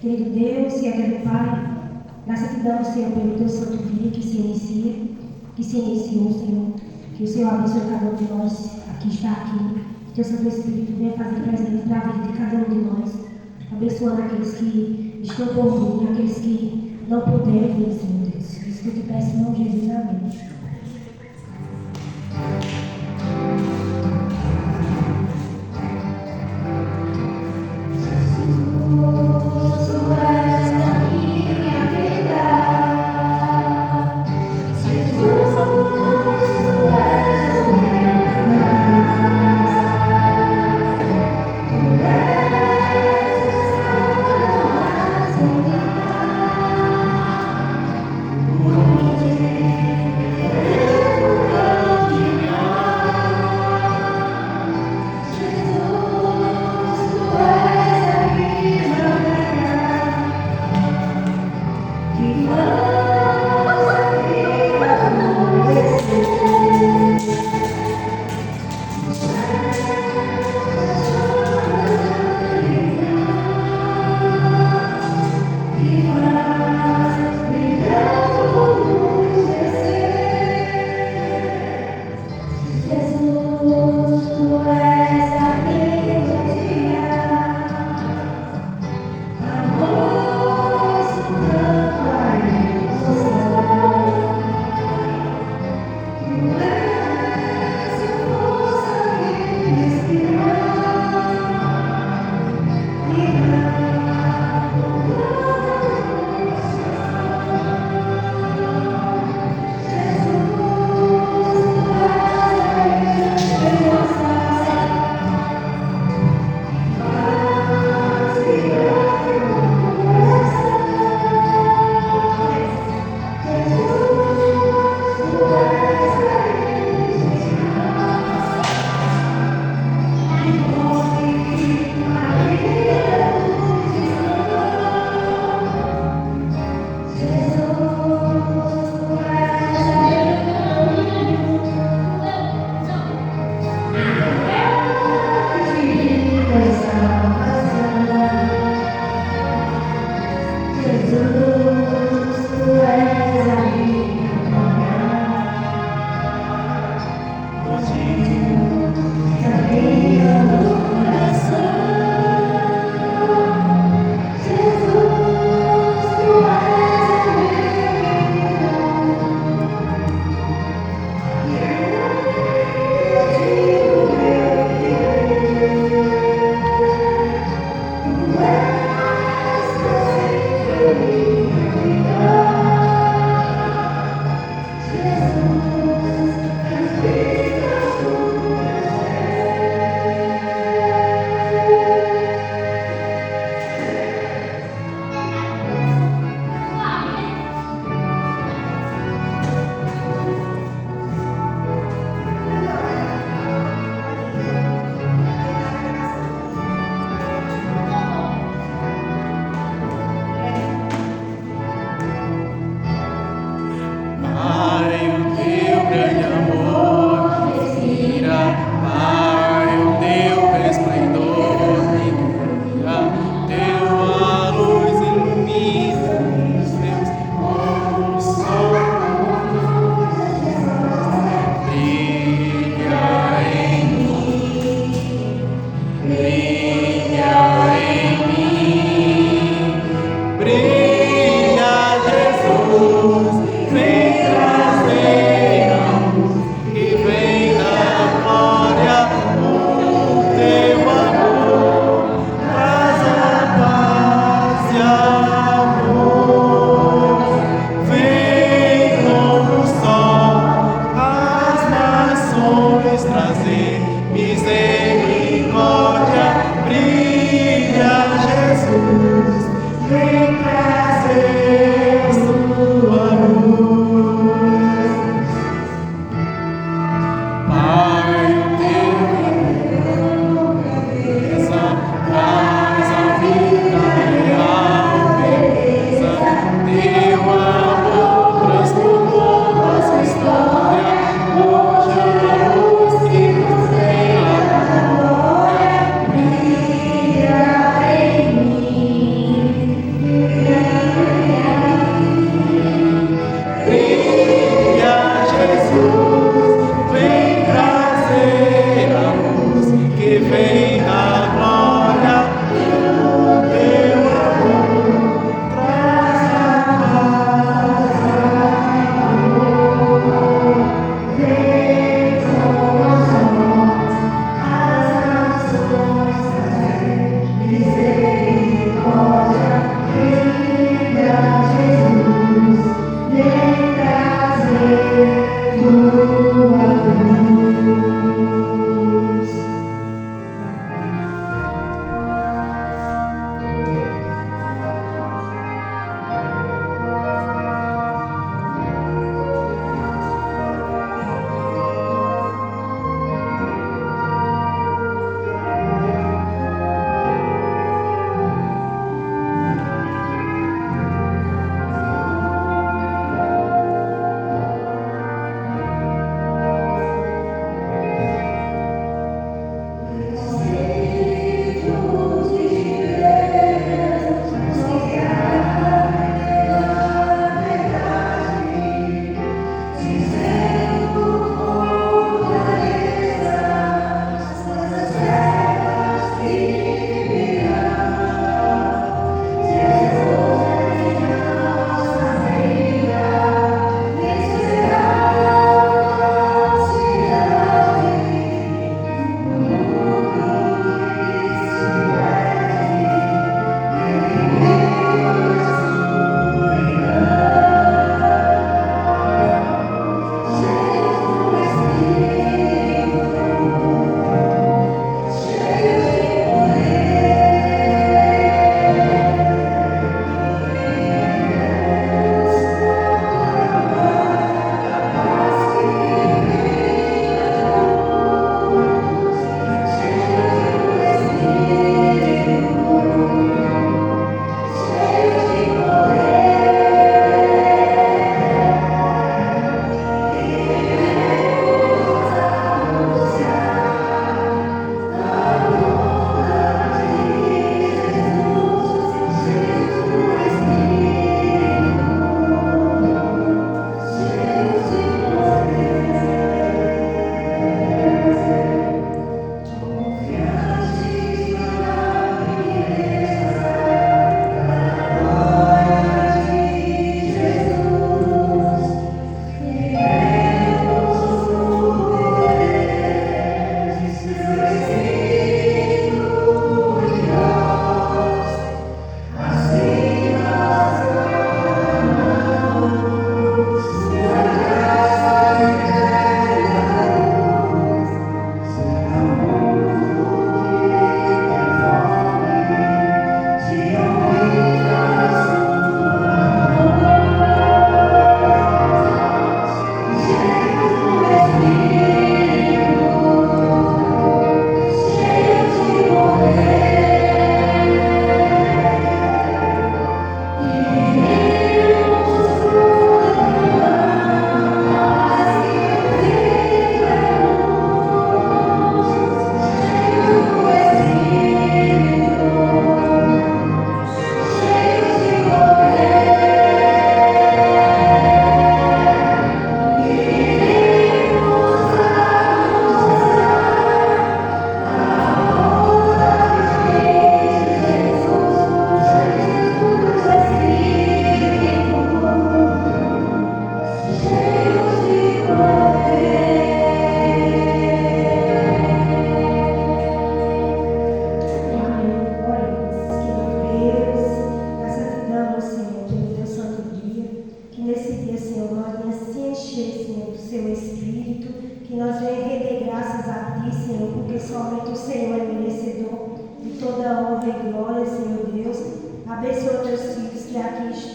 Querido Deus e eterno Pai, graças te damos, Senhor, pelo teu santo dia que se iniciou, Senhor. Que o Senhor abençoe cada um de nós que está aqui. Que o teu Santo Espírito venha fazer presente na vida de cada um de nós. Abençoando aqueles que estão por vir, aqueles que não puderam vir, Senhor Deus. Isso que eu te peço em nome de Jesus. Amém.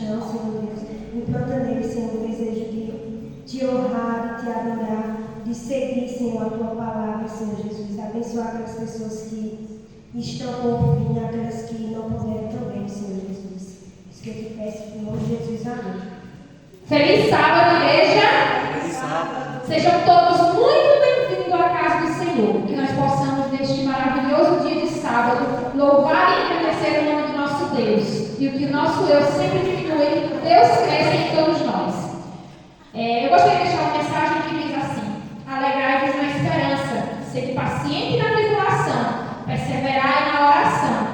cristão, Senhor Deus. Implanta nele, Senhor, o desejo de te honrar, de te adorar, de seguir, Senhor, a tua palavra, Senhor Jesus. Abençoar aquelas pessoas que estão ouvindo, aquelas que não puderam também, Senhor Jesus. Isso que eu te peço, em nome de Jesus. Amém. Feliz sábado, igreja! Feliz sábado! Sejam todos muito bem-vindos à casa do Senhor. Que nós possamos, neste maravilhoso dia de sábado, louvar e agradecer o nome do nosso Deus. E o que o nosso eu sempre diminui, Deus cresce em todos nós. Eu gostaria de deixar uma mensagem que diz assim: alegrai-vos na esperança, sede paciente na tribulação, perseverai na oração.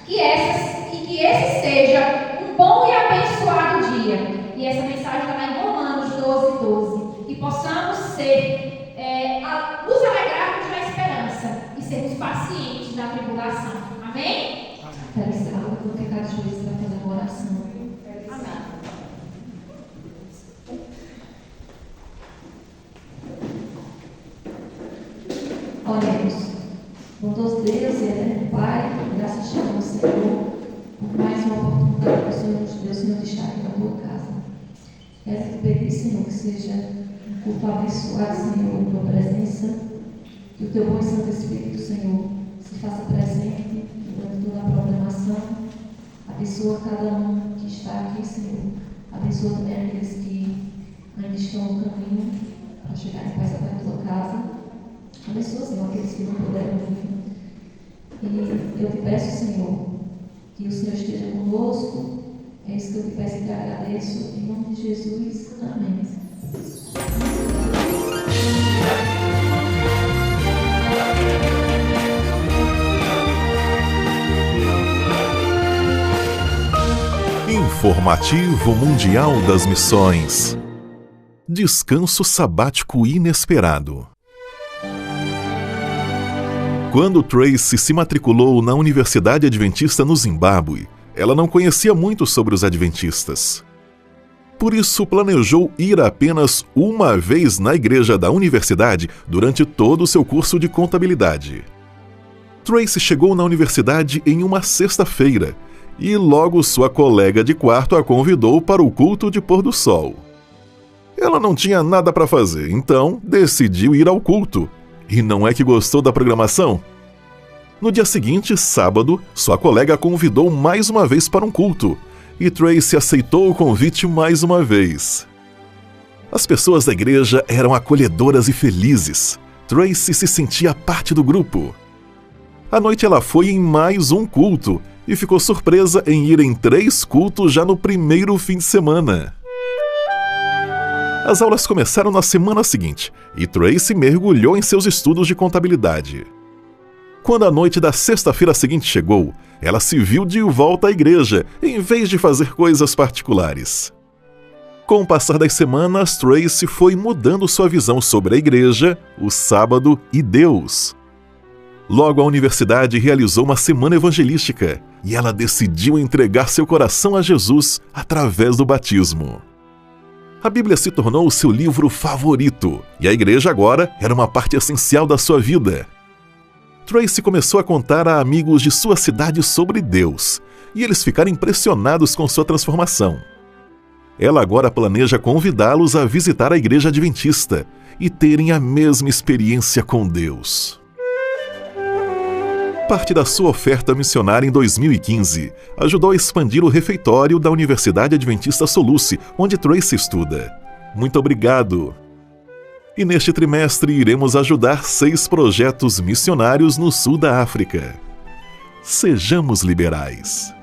Que esse seja um bom e abençoado dia. E essa mensagem está lá em Romanos 12:12. Que possamos nos alegrarmos na esperança e sermos pacientes na tribulação. Amém? Feliz sábado, vou ficar de joelhos para fazer uma oração. Amém. Oremos. Bondoso Deus e eterno Pai, graças te damos, Senhor, por mais uma oportunidade que o Senhor nos deu, Senhor, de estar aqui na tua casa. Quero te pedir, Senhor, que seja um culto abençoado, Senhor, tua presença, que o teu bom e santo Espírito, Senhor, se faça presente durante toda a programação. Abençoa cada um que está aqui, Senhor. Abençoa também aqueles que ainda estão no caminho para chegar em paz até a tua casa. Abençoa, Senhor, aqueles que não puderam vir. E eu te peço, Senhor, que o Senhor esteja conosco. É isso que eu te peço e te agradeço. Em nome de Jesus. Amém. Informativo Mundial das Missões. Descanso sabático inesperado. Quando Tracy se matriculou na Universidade Adventista no Zimbábue, ela não conhecia muito sobre os adventistas. Por isso, planejou ir apenas uma vez na igreja da universidade durante todo o seu curso de contabilidade. Tracy chegou na universidade em uma sexta-feira e logo sua colega de quarto a convidou para o culto de pôr do sol. Ela não tinha nada para fazer, então decidiu ir ao culto. E não é que gostou da programação? No dia seguinte, sábado, sua colega a convidou mais uma vez para um culto, e Tracy aceitou o convite mais uma vez. As pessoas da igreja eram acolhedoras e felizes. Tracy se sentia parte do grupo. À noite ela foi em mais um culto, e ficou surpresa em ir em 3 cultos já no primeiro fim de semana. As aulas começaram na semana seguinte, e Tracy mergulhou em seus estudos de contabilidade. Quando a noite da sexta-feira seguinte chegou, ela se viu de volta à igreja, em vez de fazer coisas particulares. Com o passar das semanas, Tracy foi mudando sua visão sobre a igreja, o sábado e Deus. Logo, a universidade realizou uma semana evangelística, e ela decidiu entregar seu coração a Jesus através do batismo. A Bíblia se tornou o seu livro favorito, e a igreja agora era uma parte essencial da sua vida. Tracy começou a contar a amigos de sua cidade sobre Deus, e eles ficaram impressionados com sua transformação. Ela agora planeja convidá-los a visitar a igreja adventista e terem a mesma experiência com Deus. Parte da sua oferta missionária em 2015 ajudou a expandir o refeitório da Universidade Adventista Soluce, onde Tracy estuda. Muito obrigado! E neste trimestre iremos ajudar 6 projetos missionários no sul da África. Sejamos liberais.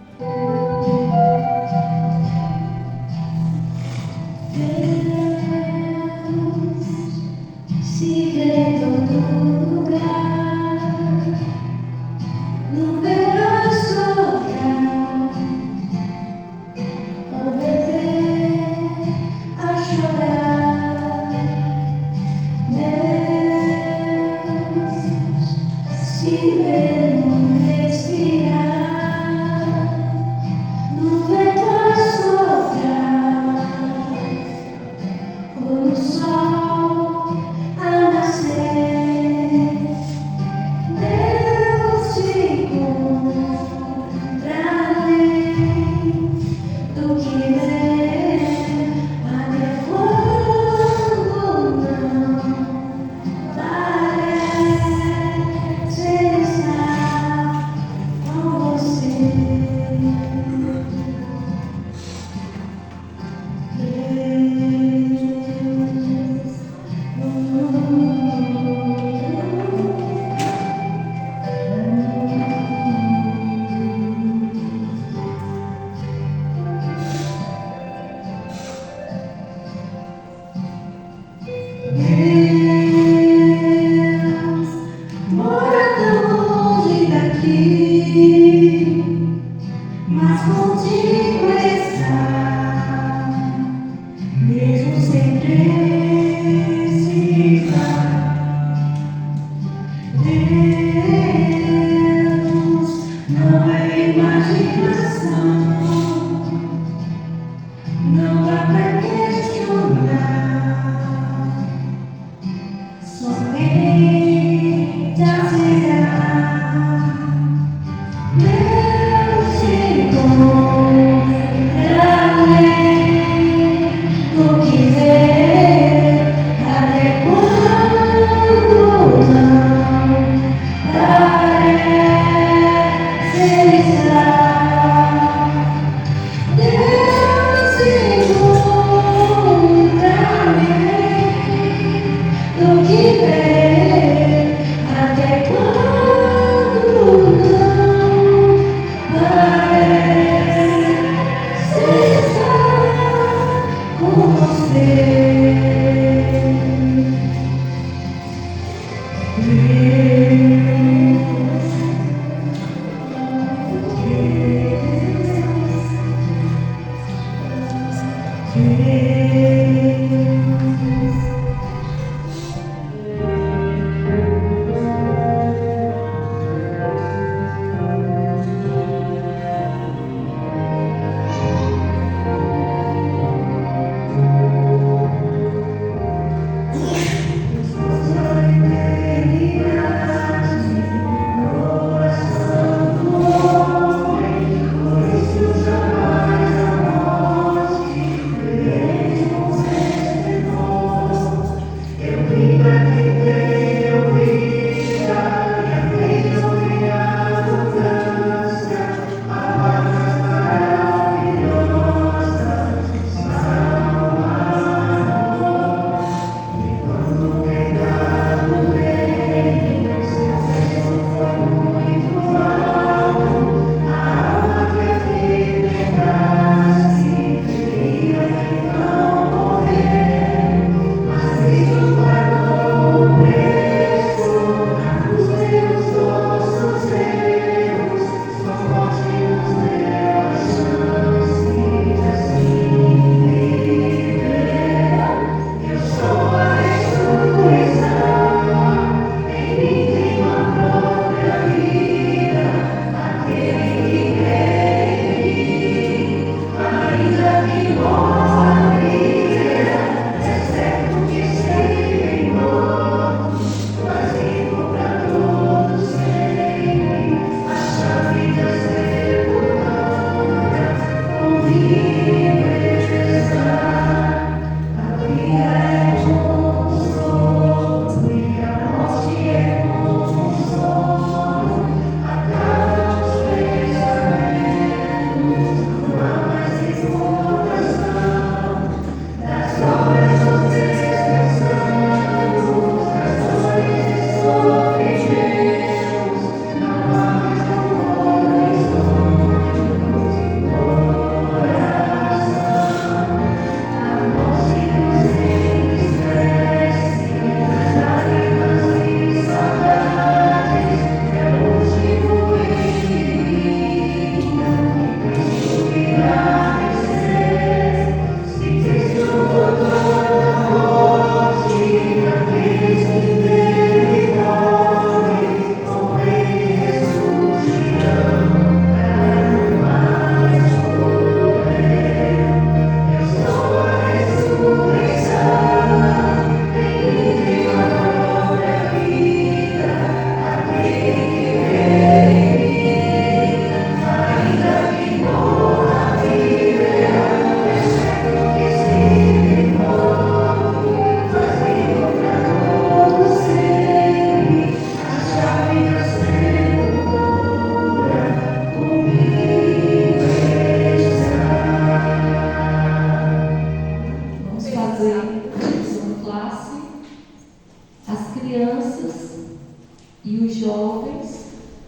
Se vemos respirar. mas contigo está, mesmo sem precisar. Deus não é imaginação, não dá pra questionar, somente aceitar. Deus te encontrarei no que ver, até quando não parece estar. Deus te encontrarei no que ver, até quando não parece estar com você.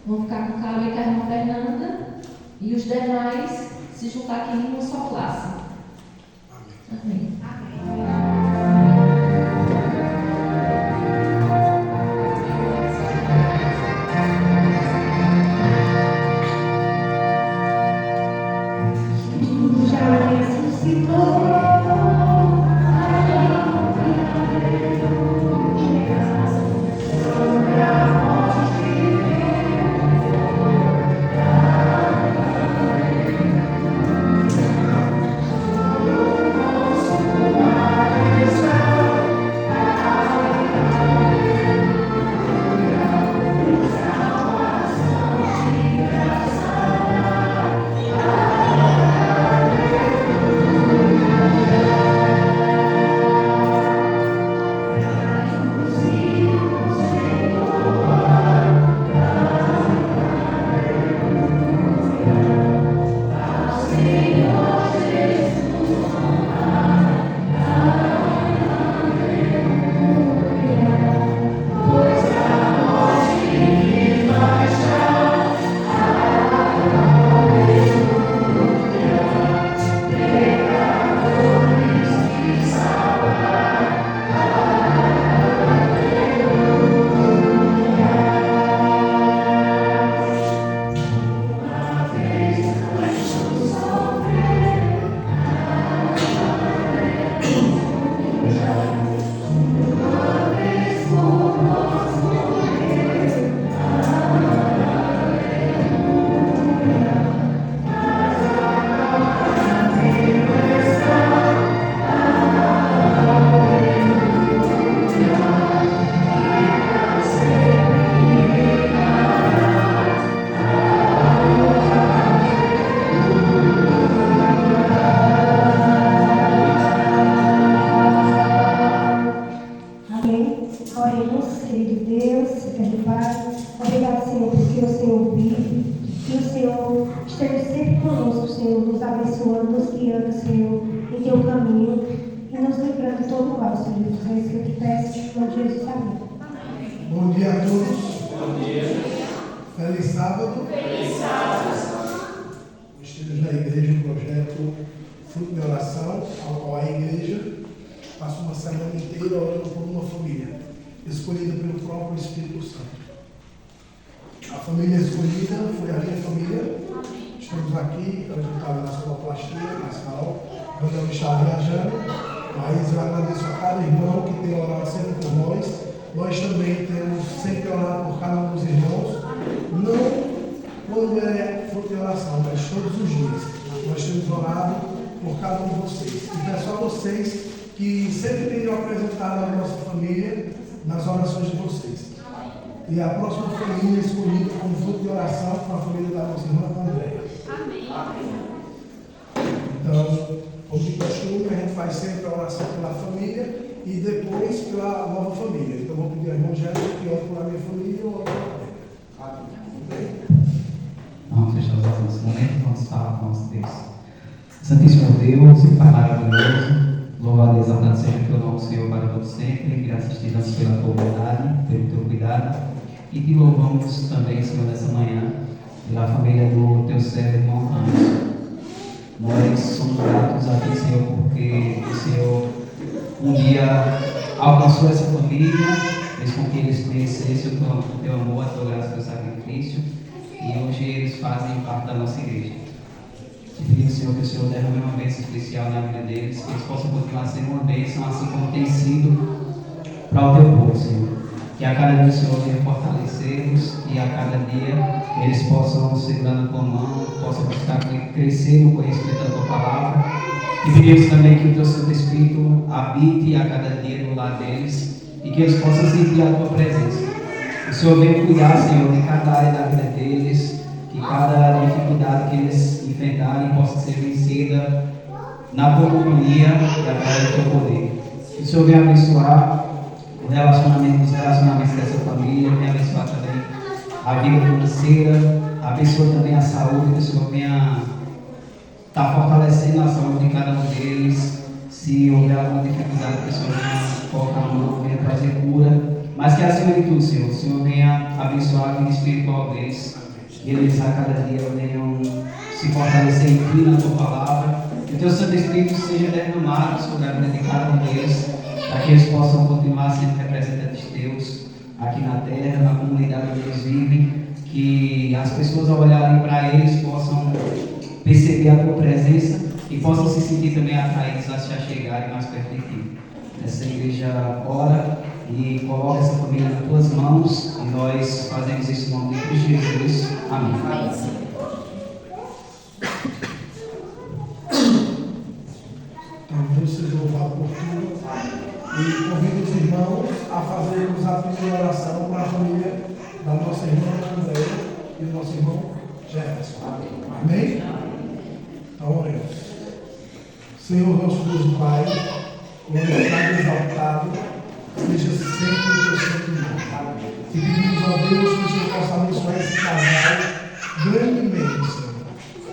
vão ficar com o Cauê e com a irmã Fernanda, e os demais se juntar aqui em uma só classe. Amém. Bom dia a todos. Bom dia. Feliz sábado. Feliz sábado. Nós temos na igreja um projeto Fruto de Oração, ao qual a igreja passa uma semana inteira orando por uma família, escolhida pelo próprio Espírito Santo. A família escolhida foi a minha família. Estamos aqui, eu estava na sonoplastia, na sala, quando eu estava viajando, mas eu agradeço a cada irmão que tem orado sempre por nós. Nós também temos sempre orado por cada um dos irmãos, não quando é fruto de oração, mas todos os dias. Nós temos orado por cada um de vocês. E peço a vocês que sempre tenham apresentado a nossa família nas orações de vocês. E a próxima família escolhida como fruto de oração foi a família da nossa irmã Andréia. Amém. Então, como de costume, a gente faz sempre a oração pela família e depois pela nova família. Então, vou pedir ao irmão Jéssica que ore pela minha família e eu oro pela Andréia. Amém. Vamos fechar os olhos nesse momento, vamos falar com o nosso Deus. Santíssimo Deus e Pai maravilhoso, louvado e exaltado seja o teu nome, Senhor, para todo sempre. Graças te damos pela tua bondade, pelo teu cuidado. E te louvamos também, Senhor, nessa manhã, pela família do teu servo, irmão Anderson. Nós somos gratos a ti, Senhor, porque o Senhor um dia alcançou essa família, fez com que eles conhecessem o teu amor, a tua graça, o teu sacrifício, e hoje eles fazem parte da nossa igreja. Te pido, Senhor, que o Senhor derrame uma bênção especial na vida deles, que eles possam continuar sendo uma bênção, assim como tem sido para o teu povo, Senhor. Que a cada dia o Senhor venha fortalecê-los, e a cada dia eles possam, segurando com a mão, possam buscar crescer no conhecimento da tua palavra. E pedimos também que o teu Santo Espírito habite a cada dia no lar deles, e que eles possam sentir a tua presença. O Senhor venha cuidar, Senhor, de cada área da vida deles, que cada dificuldade que eles enfrentarem possa ser vencida na tua companhia e através do teu poder. Que o Senhor venha abençoar os relacionamentos dessa família, venha abençoar também a vida financeira, abençoa também a saúde, que o Senhor venha estar fortalecendo a saúde de cada um deles. Se houver alguma dificuldade, que o Senhor venha colocar a mão, venha trazer cura, mas que acima de tudo, Senhor, o Senhor venha abençoar a vida espiritual deles, e eles a cada dia venham se fortalecer em ti, na tua palavra, que o teu Santo Espírito seja derramado sobre a vida de cada um deles, para que eles possam continuar sendo representantes teus aqui na terra, na comunidade onde eles vivem, que as pessoas ao olharem para eles possam perceber a tua presença e possam se sentir também atraídos a se achegarem mais perto de Ti. Essa igreja ora e coloca essa família nas Tuas mãos, e nós fazemos isso no nome de Cristo Jesus. Amém. Então, Deus seja louvado por tudo. E convido os irmãos a fazermos a primeira oração para a família da nossa irmã Andréia e do nosso irmão Jefferson. Amém? Então, oremos. Senhor, nosso Deus e Pai, glorificado e exaltado, seja sempre o teu santo nome. E pedimos a Deus que o Senhor possa abençoar esse casal grandemente, Senhor.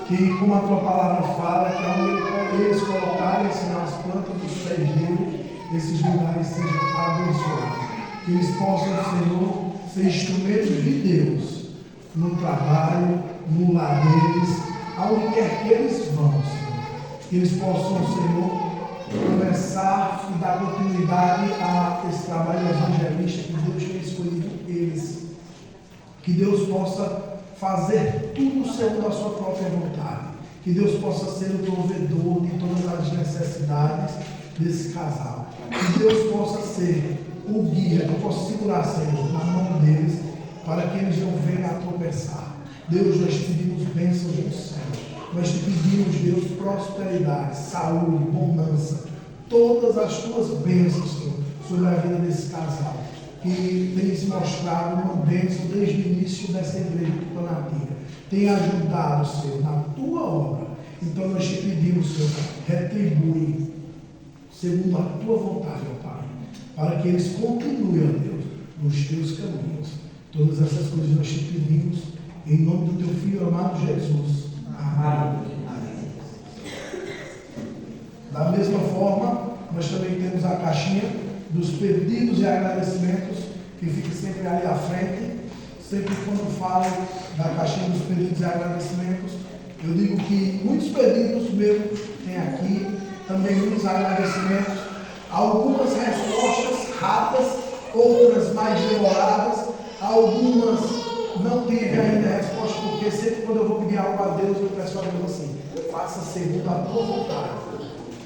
Que, como a tua palavra fala, que ao eles colocarem-se nas plantas dos pés dele, esses lugares sejam abençoados. Que eles possam, Senhor, ser instrumentos de Deus no trabalho, no lar deles, aonde quer que eles vão, Senhor. Que eles possam, Senhor, começar e dar continuidade a esse trabalho evangelista que Deus tem escolhido eles. Que Deus possa fazer tudo segundo a sua própria vontade. Que Deus possa ser o provedor de todas as necessidades desse casal. Que Deus possa ser o guia, que eu possa segurar, Senhor, na mão deles, para que eles não venham a tropeçar. Deus, nós te pedimos bênçãos do céu. Nós te pedimos, Deus, prosperidade, saúde, bonança, todas as tuas bênçãos, Senhor, sobre a vida desse casal, que tem se mostrado uma bênção desde o início dessa igreja tucanatinga. Tem ajudado, Senhor, na tua obra. Então nós te pedimos, Senhor, retribui segundo a tua vontade, ó Pai, para que eles continuem, ó Deus, nos teus caminhos. Todas essas coisas nós te pedimos, em nome do teu Filho amado Jesus. Amém. Da mesma forma, nós também temos a caixinha dos pedidos e agradecimentos, que fica sempre ali à frente. Sempre quando falo da caixinha dos pedidos e agradecimentos, eu digo que muitos pedidos meus tem aqui, também muitos agradecimentos, algumas respostas rápidas, outras mais demoradas, algumas não teve ainda resposta, porque sempre quando eu vou pedir algo a Deus, o pessoal diz assim: faça segundo a tua vontade,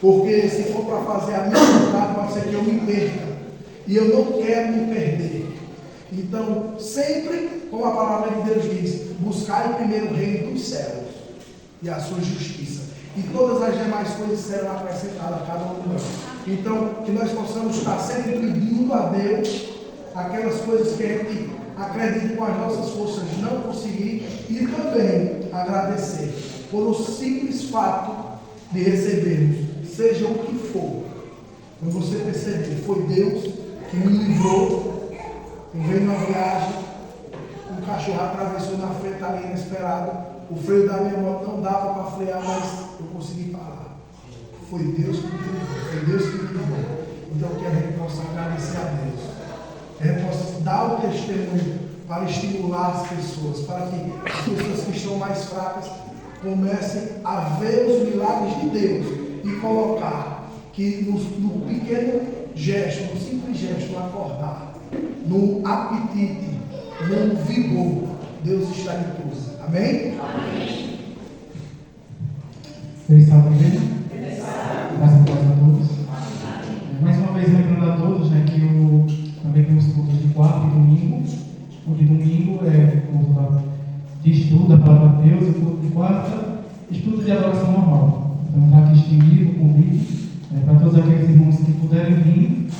porque se for para fazer a minha vontade, pode ser que eu me perca, e eu não quero me perder. Então, sempre, como a palavra de Deus diz, buscai primeiro o reino dos céus e a sua justiça, e todas as demais coisas serão acrescentadas a cada um de nós. Então, que nós possamos estar sempre pedindo a Deus aquelas coisas que a gente acredita com as nossas forças não conseguir, e também agradecer por o simples fato de recebermos, seja o que for. Quando você perceber, foi Deus que me livrou. Eu venho numa viagem, um cachorro atravessou na frente ali inesperado, o freio da minha moto não dava para frear, mas eu consegui parar. Foi Deus que me livrou, foi Deus que me livrou. Então que a gente possa agradecer a Deus, que a gente possa dar o testemunho para estimular as pessoas, para que as pessoas que estão mais fracas comecem a ver os milagres de Deus e colocar que no pequeno gesto, no simples gesto, no acordar, no apetite, no vigor, Deus está em tudo. Amém? Amém. Feliz sábado, igreja. Graças a Deus a todos. Mais uma vez lembrando a todos, né, que também temos cultos de quarta e domingo. O de domingo é culto de estudo da palavra de Deus, e o culto de quarta, estudo de adoração normal. Então está aqui estendido o convite para todos aqueles irmãos que puderem vir,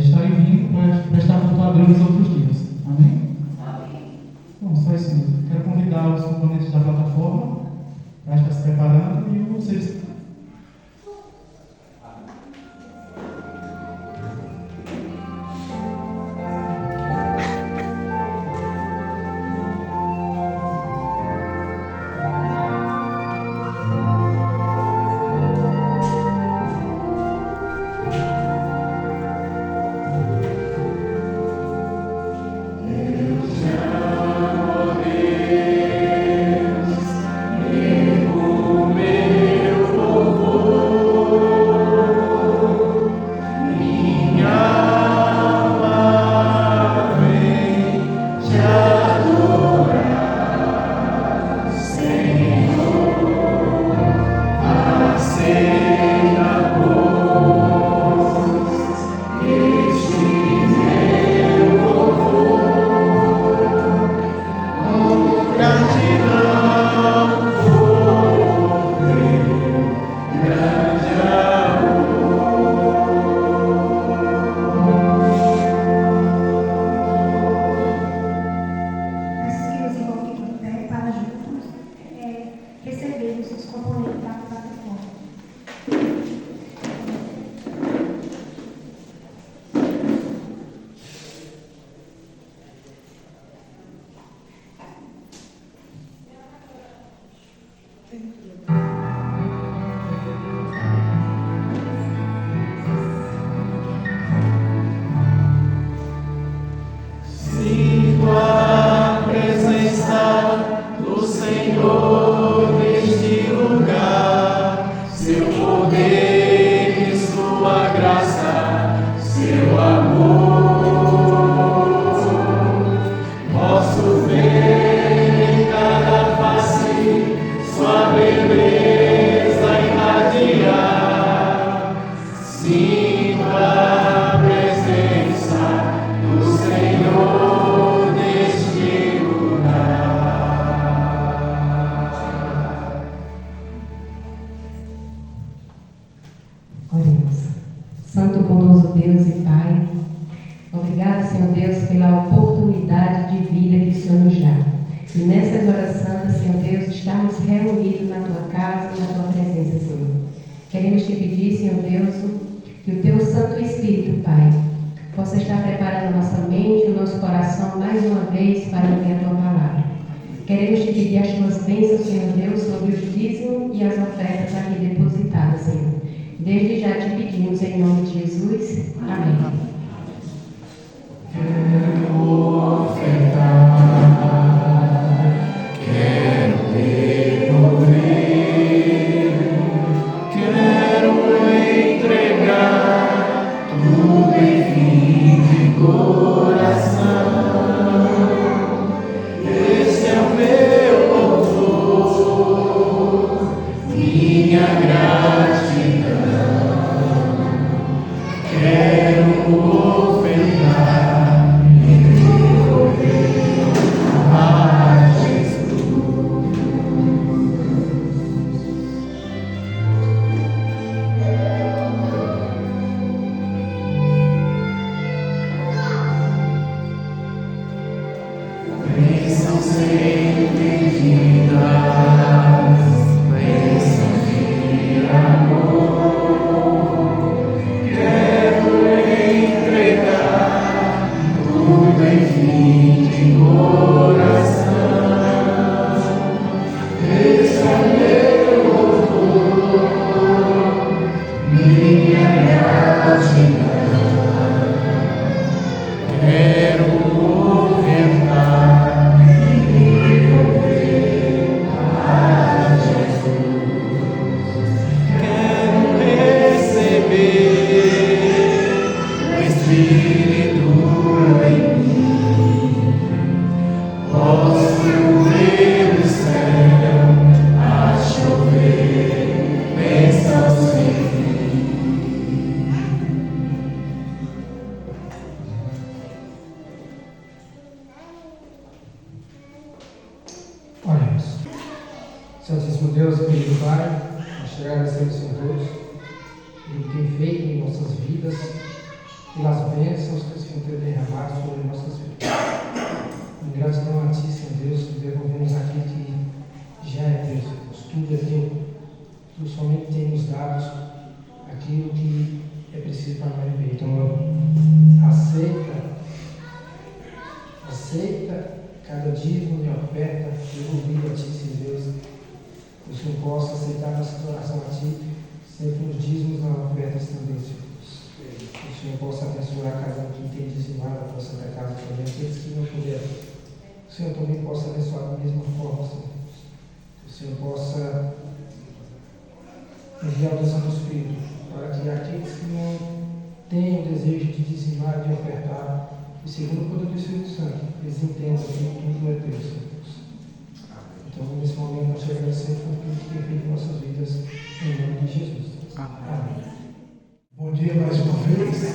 estarem vindo para estar culto a Deus nos outros dias. Amém? Amém. Bom, só isso mesmo. Quero convidar os componentes da plataforma para estar se preparando e vocês. Meu Sinto a presença do Senhor neste lugar, seu poder e sua graça, seu amor. Posso ver em cada face sua beleza irradiar. Sinto a presença do Senhor neste lugar. Oremos. Santo, bondoso Deus e Pai, obrigado, Senhor Deus, pela oportunidade de vida que o Senhor nos dá. E nessas horas santas, Senhor Deus, estamos reunidos na Tua casa e na Tua presença, Senhor. Queremos te pedir, Senhor Deus, que o Teu Santo Espírito, Pai, possa estar preparando a nossa mente e o nosso coração mais uma vez para ouvir a Tua palavra. Queremos te pedir as Tuas bênçãos, Senhor Deus, sobre os dízimos e as ofertas aqui depositadas, Senhor. Desde já te pedimos em nome de Jesus. Amém. Quero ofertar, quero devolver, quero entregar tudo em fim de coração. Esse é o meu louvor, minha gratidão. Quero ofertar e devolver a Jesus. Bênção sempre divinas, bênção de amor. Quero entregar tudo em fim de coração. Esse é meu louvor, minha gratidão. Quero ofertar e devolver a Jesus. Quero receber o Espírito em mim. Posso ver o céu a chover, bênçãos sem fim. Oremos. Santíssimo Deus, querido Pai, nós te agradecemos, Senhor Deus, pelo que tem feito em nossas vidas, pelas bênçãos que o Senhor tem derramado sobre nossas vidas. Em gratidão a Ti, Senhor Deus, que devolvemos aquilo que já é Teu, Senhor Deus. Tudo é Teu. Tu somente tem nos dado aquilo que é preciso para nós viver. Então, aceita cada dízimo de oferta devolvido a Ti, Senhor Deus. Que o Senhor possa aceitar nossa oração a Ti, sempre nos dízimos nas ofertas também, Senhor Deus. Que o Senhor possa abençoar cada um que tem dizimado a tua Santa Casa também, aqueles que não puderam. Que o Senhor também possa abençoar da mesma forma, Senhor Deus. Que o Senhor possa enviar o teu Santo Espírito para que aqueles que não têm o desejo de dizimar, de ofertar, e segundo o poder do Espírito Santo, eles entendam que tudo é Deus, Senhor Deus. Então, nesse momento, nós te agradecemos por tudo que tem feito em nossas vidas, em nome de Jesus. Amém. Bom dia mais uma vez.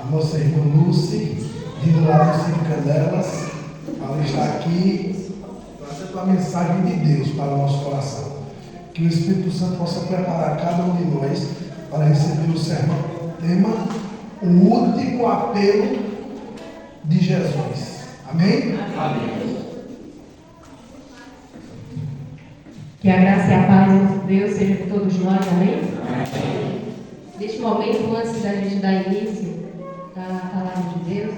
A nossa irmã Lucy, vindo lá do Cinco Canelas, ela está aqui trazendo a mensagem de Deus para o nosso coração. Que o Espírito Santo possa preparar cada um de nós para receber o sermão. Tema: o último apelo de Jesus. Amém? Amém. Que a graça e a paz de Deus seja com todos nós, amém? Amém. Neste momento, antes da gente dar início à palavra de Deus,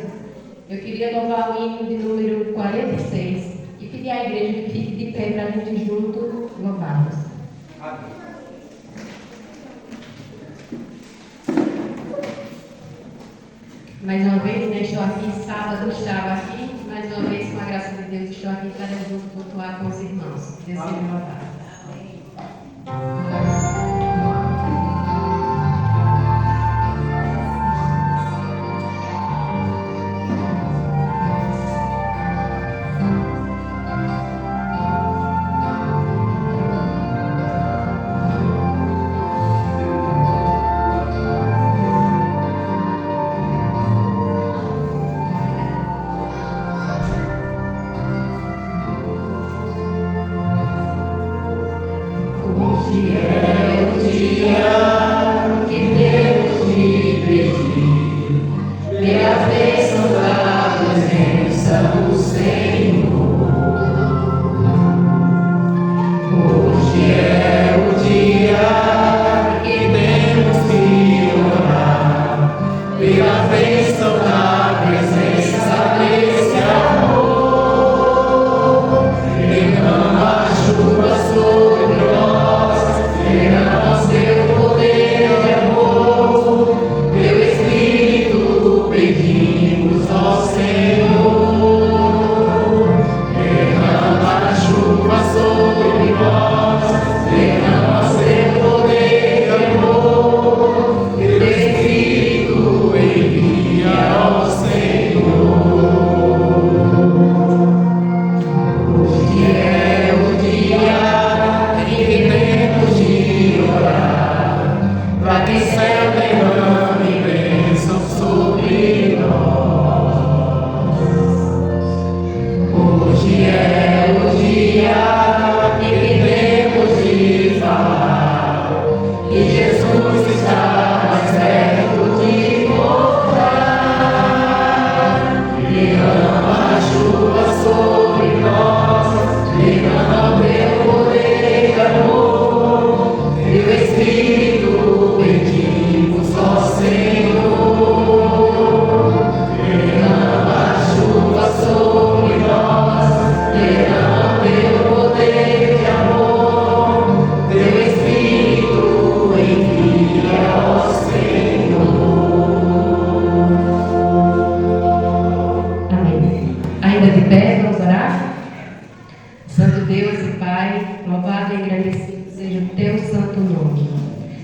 eu queria louvar o hino de número 46, que pedir à igreja que fique de pé para a gente junto louvarmos. Mais uma vez, né, estou aqui, sábado estava aqui, mais uma vez, com a graça de Deus, estou aqui para junto cultuar com os irmãos. Deus seja louvado.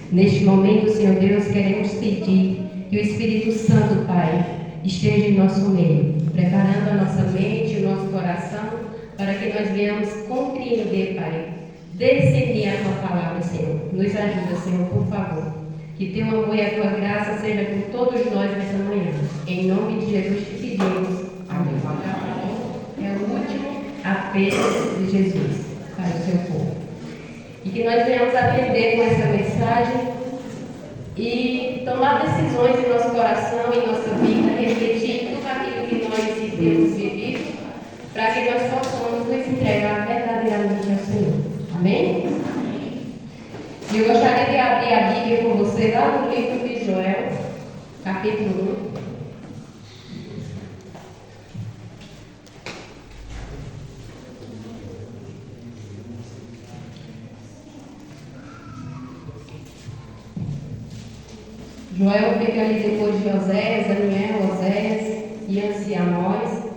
Neste momento, Senhor Deus, queremos pedir que o Espírito Santo, Pai, esteja em nosso meio, preparando a nossa mente e o nosso coração para que nós venhamos compreender, Pai, discernir a Tua palavra, Senhor. Nos ajuda, Senhor, por favor. Que Teu amor e a Tua graça seja com todos nós nessa manhã. Em nome de Jesus te pedimos. Amém. É o último apelo de Jesus para o seu povo. E que nós venhamos aprender com essa mensagem e tomar decisões em nosso coração, em nossa vida, refletir tudo aquilo que nós temos vivido, para que nós possamos nos entregar verdadeiramente ao Senhor. Amém? E eu gostaria de abrir a Bíblia com você lá no livro de Joel, capítulo 1. Joel fica ali depois de Oséias, Daniel, Oséias e antes de Amós.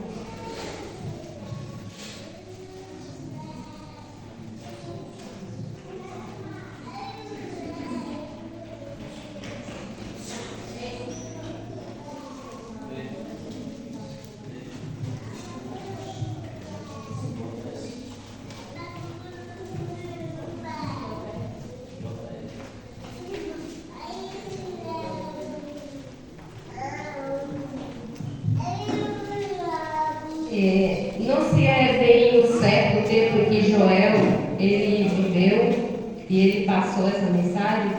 Não se é bem certo o tempo em que Joel ele viveu e ele passou essa mensagem,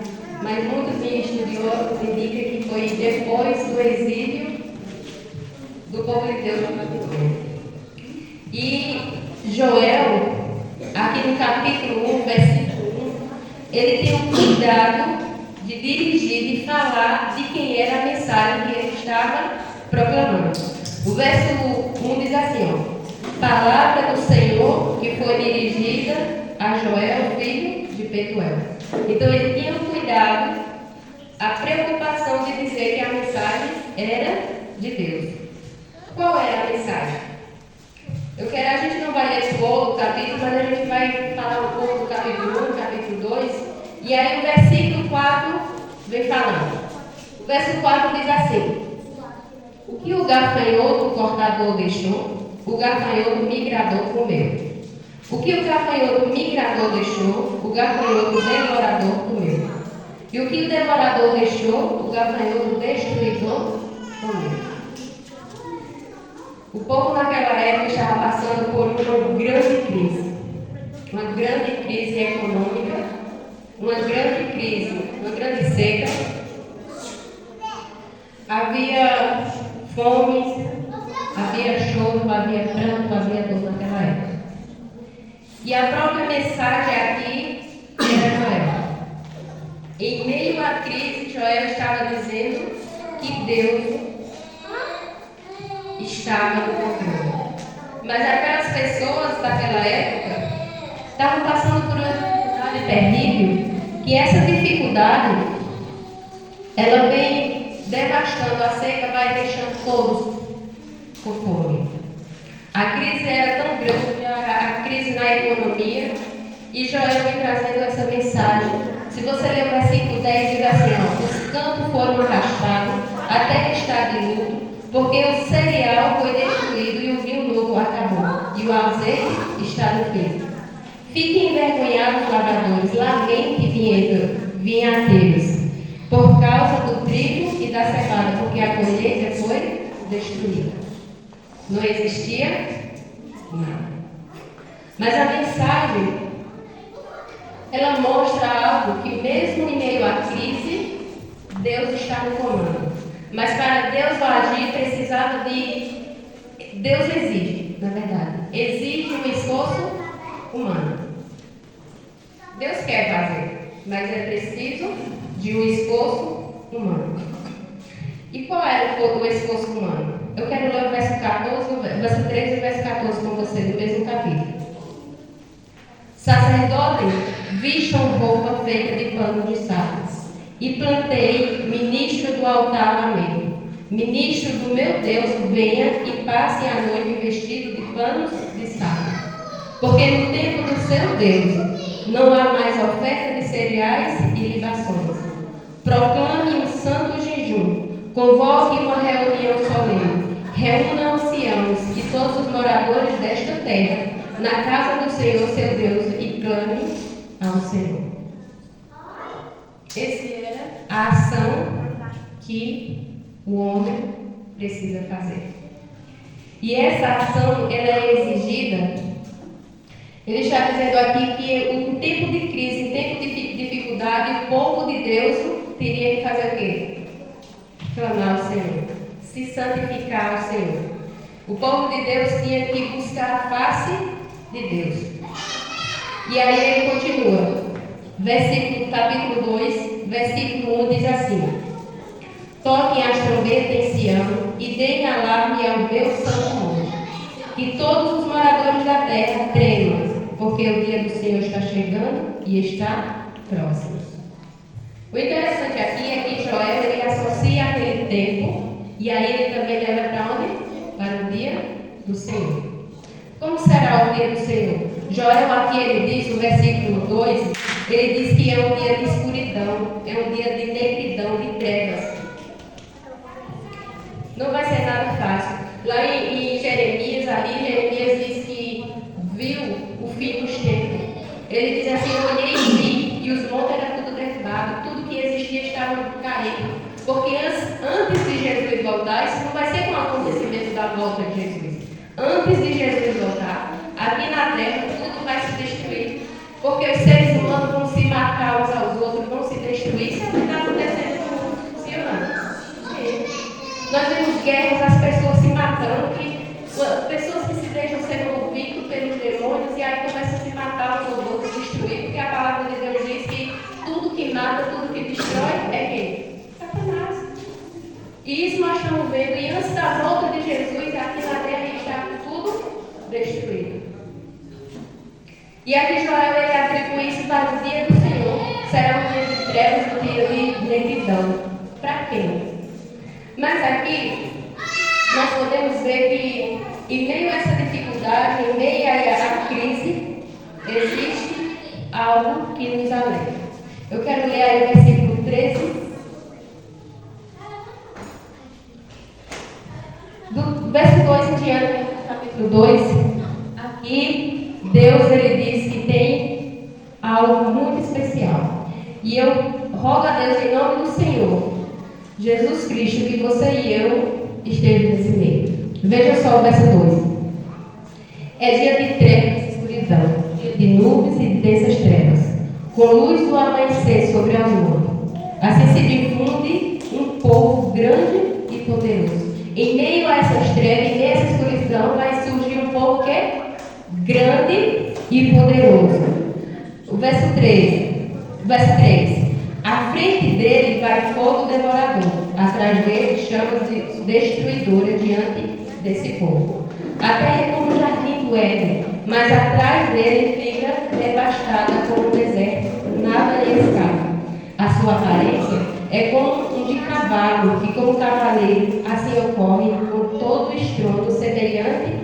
mas muitos estudiosos indicam que foi depois do exílio do povo de Deus na Babilônia. E Joel, aqui no capítulo 1, versículo 1, ele tem o cuidado de dirigir, de falar de quem era a mensagem que ele estava proclamando. O verso 1 diz assim, ó: Palavra do Senhor que foi dirigida a Joel, filho de Petuel. Então ele tinha o cuidado, a preocupação de dizer que a mensagem era de Deus. Qual era a mensagem? A gente não vai ler todo o capítulo, mas a gente vai falar um pouco do capítulo 1, capítulo 2, e aí o versículo 4 vem falando. O versículo 4 diz assim: o que o gafanhoto cortador deixou, o gafanhoto migrador comeu. O que o gafanhoto migrador deixou, o gafanhoto devorador comeu. E o que o devorador deixou, o gafanhoto destruidor comeu. O povo naquela época estava passando por uma grande crise. Uma grande crise econômica, uma grande crise, uma grande seca. Havia fome, havia choro, havia pranto, havia dor naquela época. E a própria mensagem aqui era Joel. Em meio à crise, Joel estava dizendo que Deus estava no controle. Mas aquelas pessoas daquela época estavam passando por uma dificuldade terrível, que essa dificuldade ela vem devastando a seca, vai deixando todos com fome. A crise era tão grande, a crise na economia, e Joel vem trazendo essa mensagem. Se você ler o versículo 10, diz assim: os campos foram arrastados, a terra está de luto, porque o cereal foi destruído e o vinho novo acabou, e o azeite está no fim. Fiquem envergonhados, lavradores, lamente, vinhateiros, por causa do trigo e da cevada, porque a colheita foi destruída. Não existia nada. Mas a mensagem, ela mostra algo que mesmo em meio à crise, Deus está no comando. Mas para Deus agir, precisava de... Deus exige, na verdade. Exige um esforço humano. Deus quer fazer, mas é preciso de um esforço humano. E qual era o esforço humano? Eu quero ler o verso 14, o verso 13 e o verso 14 com você, no mesmo capítulo. Sacerdote, vistam roupa feita de pano de saco, e plantei ministro do altar lamento. Ministro do meu Deus, venha e passe a noite vestido de panos de saco. Porque no tempo do seu Deus não há mais oferta de cereais e libações. Proclame um santo jejum. Convoque uma reunião solene. Reúna anciãos e todos os moradores desta terra na casa do Senhor, seu Deus, e clame ao Senhor. Essa era a ação que o homem precisa fazer. E essa ação, ela é exigida. Ele está dizendo aqui que em tempo de crise, em tempo de dificuldade, o povo de Deus teria que fazer o quê? Clamar ao Senhor, se santificar ao Senhor. O povo de Deus tinha que buscar a face de Deus. E aí ele continua. Capítulo 2, versículo 1 diz assim: toquem as trombetas em Sião e deem alarme ao meu santo nome. Que todos os moradores da terra tremam, porque o dia do Senhor está chegando e está próximo. O interessante aqui é que Joel ele associa aquele tempo, e aí ele também leva para onde? Para o dia do Senhor. Como será o dia do Senhor? Joel aqui ele diz, no versículo 2, ele diz que é um dia de escuridão, é um dia de negridão, de trevas. Não vai ser nada fácil. Lá em Jeremias, Jeremias diz que viu o fim dos tempos. Ele diz assim: eu olhei e vi, e os montes eram tudo derrubados, tudo que existia estava caído. Porque antes de Jesus voltar, isso não vai ser com o acontecimento da volta de Jesus. Antes de Jesus voltar, aqui na terra tudo vai se destruir. Porque os seres humanos vão se matar uns aos outros, vão se destruir. Isso é o que está acontecendo no mundo, sim ou não? Sim. Nós vemos guerras, as pessoas se matando, pessoas que se deixam ser movidas pelos demônios e aí começam a se matar uns aos outros, destruir, porque a palavra de Deus diz que tudo que mata, tudo que destrói é quem? Satanás. E isso nós estamos vendo, e antes da volta de Jesus, aqui na terra está tudo destruído. E aqui Joel ele atribui isso para o dia do Senhor. Será um dia de trevas, um dia de negridão. Para quem? Mas aqui nós podemos ver que em meio a essa dificuldade, em meio a crise, existe algo que nos alegra. Eu quero ler aí o versículo 13. Do verso 2 em diante, capítulo 2, aqui Deus ele diz que tem algo muito especial. E eu rogo a Deus em nome do Senhor, Jesus Cristo, que você e eu estejamos nesse meio. Veja só o verso 2. É dia de trevas e escuridão, dia de nuvens e de densas trevas, com luz do amanhecer sobre a lua. Assim se difunde um povo grande e poderoso. Em meio a essas trevas, em meio a essa escuridão, vai surgir um povo que é grande e poderoso. O verso 3. À frente dele vai fogo devorador, atrás dele chamas destruidora diante desse povo. A terra é como o jardim do Éden, mas atrás dele fica devastada como um deserto, nada lhe escapa. A sua aparência é como um de cavalo, e como cavaleiro, assim ocorre com todo o estrondo semelhante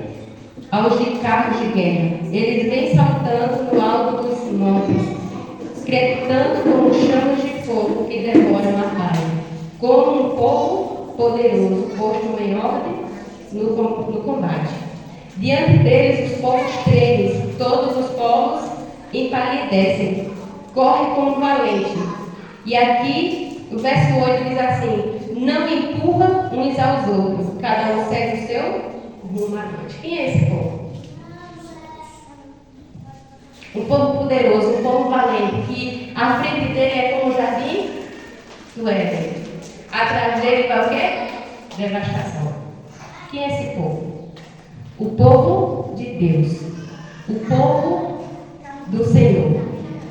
aos de carros de guerra. Eles vêm saltando no alto dos montes, crepitando como chamas de fogo que devoram a palha, como um povo poderoso, posto em ordem no combate. Diante deles os povos tremem, todos os povos empalidecem, correm como valente. E aqui, o verso 8 diz assim: não empurra uns aos outros, cada um segue o seu rumo à noite. Quem é esse povo? Um povo poderoso, um povo valente, que à frente dele é como o jardim do Éden. Atrás dele vai o quê? Devastação. Quem é esse povo? O povo de Deus. O povo do Senhor.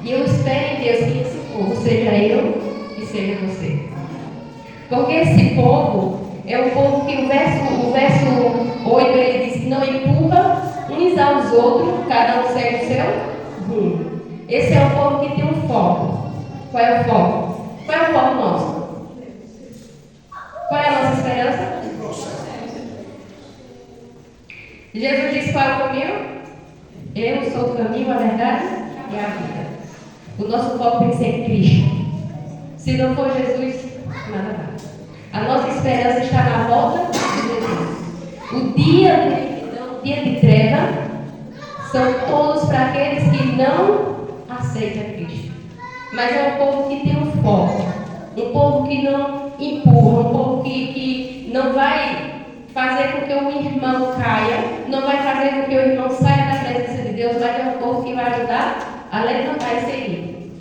E eu espero em Deus que esse povo seja eu e seja você. Porque esse povo é um povo que o verso 8 ele diz que não empurra uns aos outros, cada um segue o seu. Esse é um povo que tem um foco. Qual é o foco? Qual é o foco nosso? Qual é a nossa esperança? Jesus disse qual é o caminho? Eu sou o caminho, a verdade e a vida. O nosso foco tem que ser em Cristo. Se não for Jesus, nada vai. A nossa esperança está na volta de Jesus. O dia de iniquidão, o dia de treva, são todos para aqueles que não aceitam Cristo. Mas é um povo que tem um foco, um povo que não empurra, um povo que não vai fazer com que o irmão caia, não vai fazer com que o irmão saia da presença de Deus, mas é um povo que vai ajudar a levantar e seguir.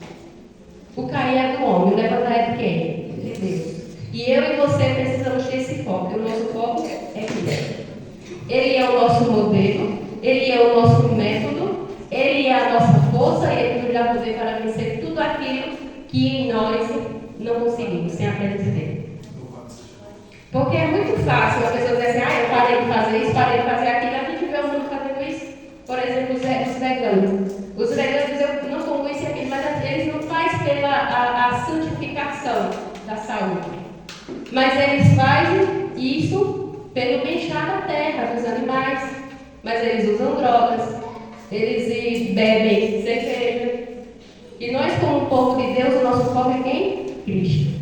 O cair é do homem, o levantar é de quem? De Deus. E eu e você precisamos ter esse foco, e o nosso foco é Cristo. Ele é o nosso modelo, Ele é o nosso método, Ele é a nossa força e Ele nos dá poder para vencer tudo aquilo que em nós não conseguimos, sem a presença dEle. Porque é muito fácil a pessoa dizer assim: eu parei de fazer isso, parei de fazer aquilo. A gente vê o mundo fazendo isso. Por exemplo, os veganos. Os veganos dizem: eu não como isso e aquilo, mas eles não fazem pela a santificação da saúde. Mas eles fazem isso pelo bem-estar da terra, dos animais. Mas eles usam drogas, eles bebem cerveja. E nós, como povo de Deus, o nosso foco é quem? Cristo.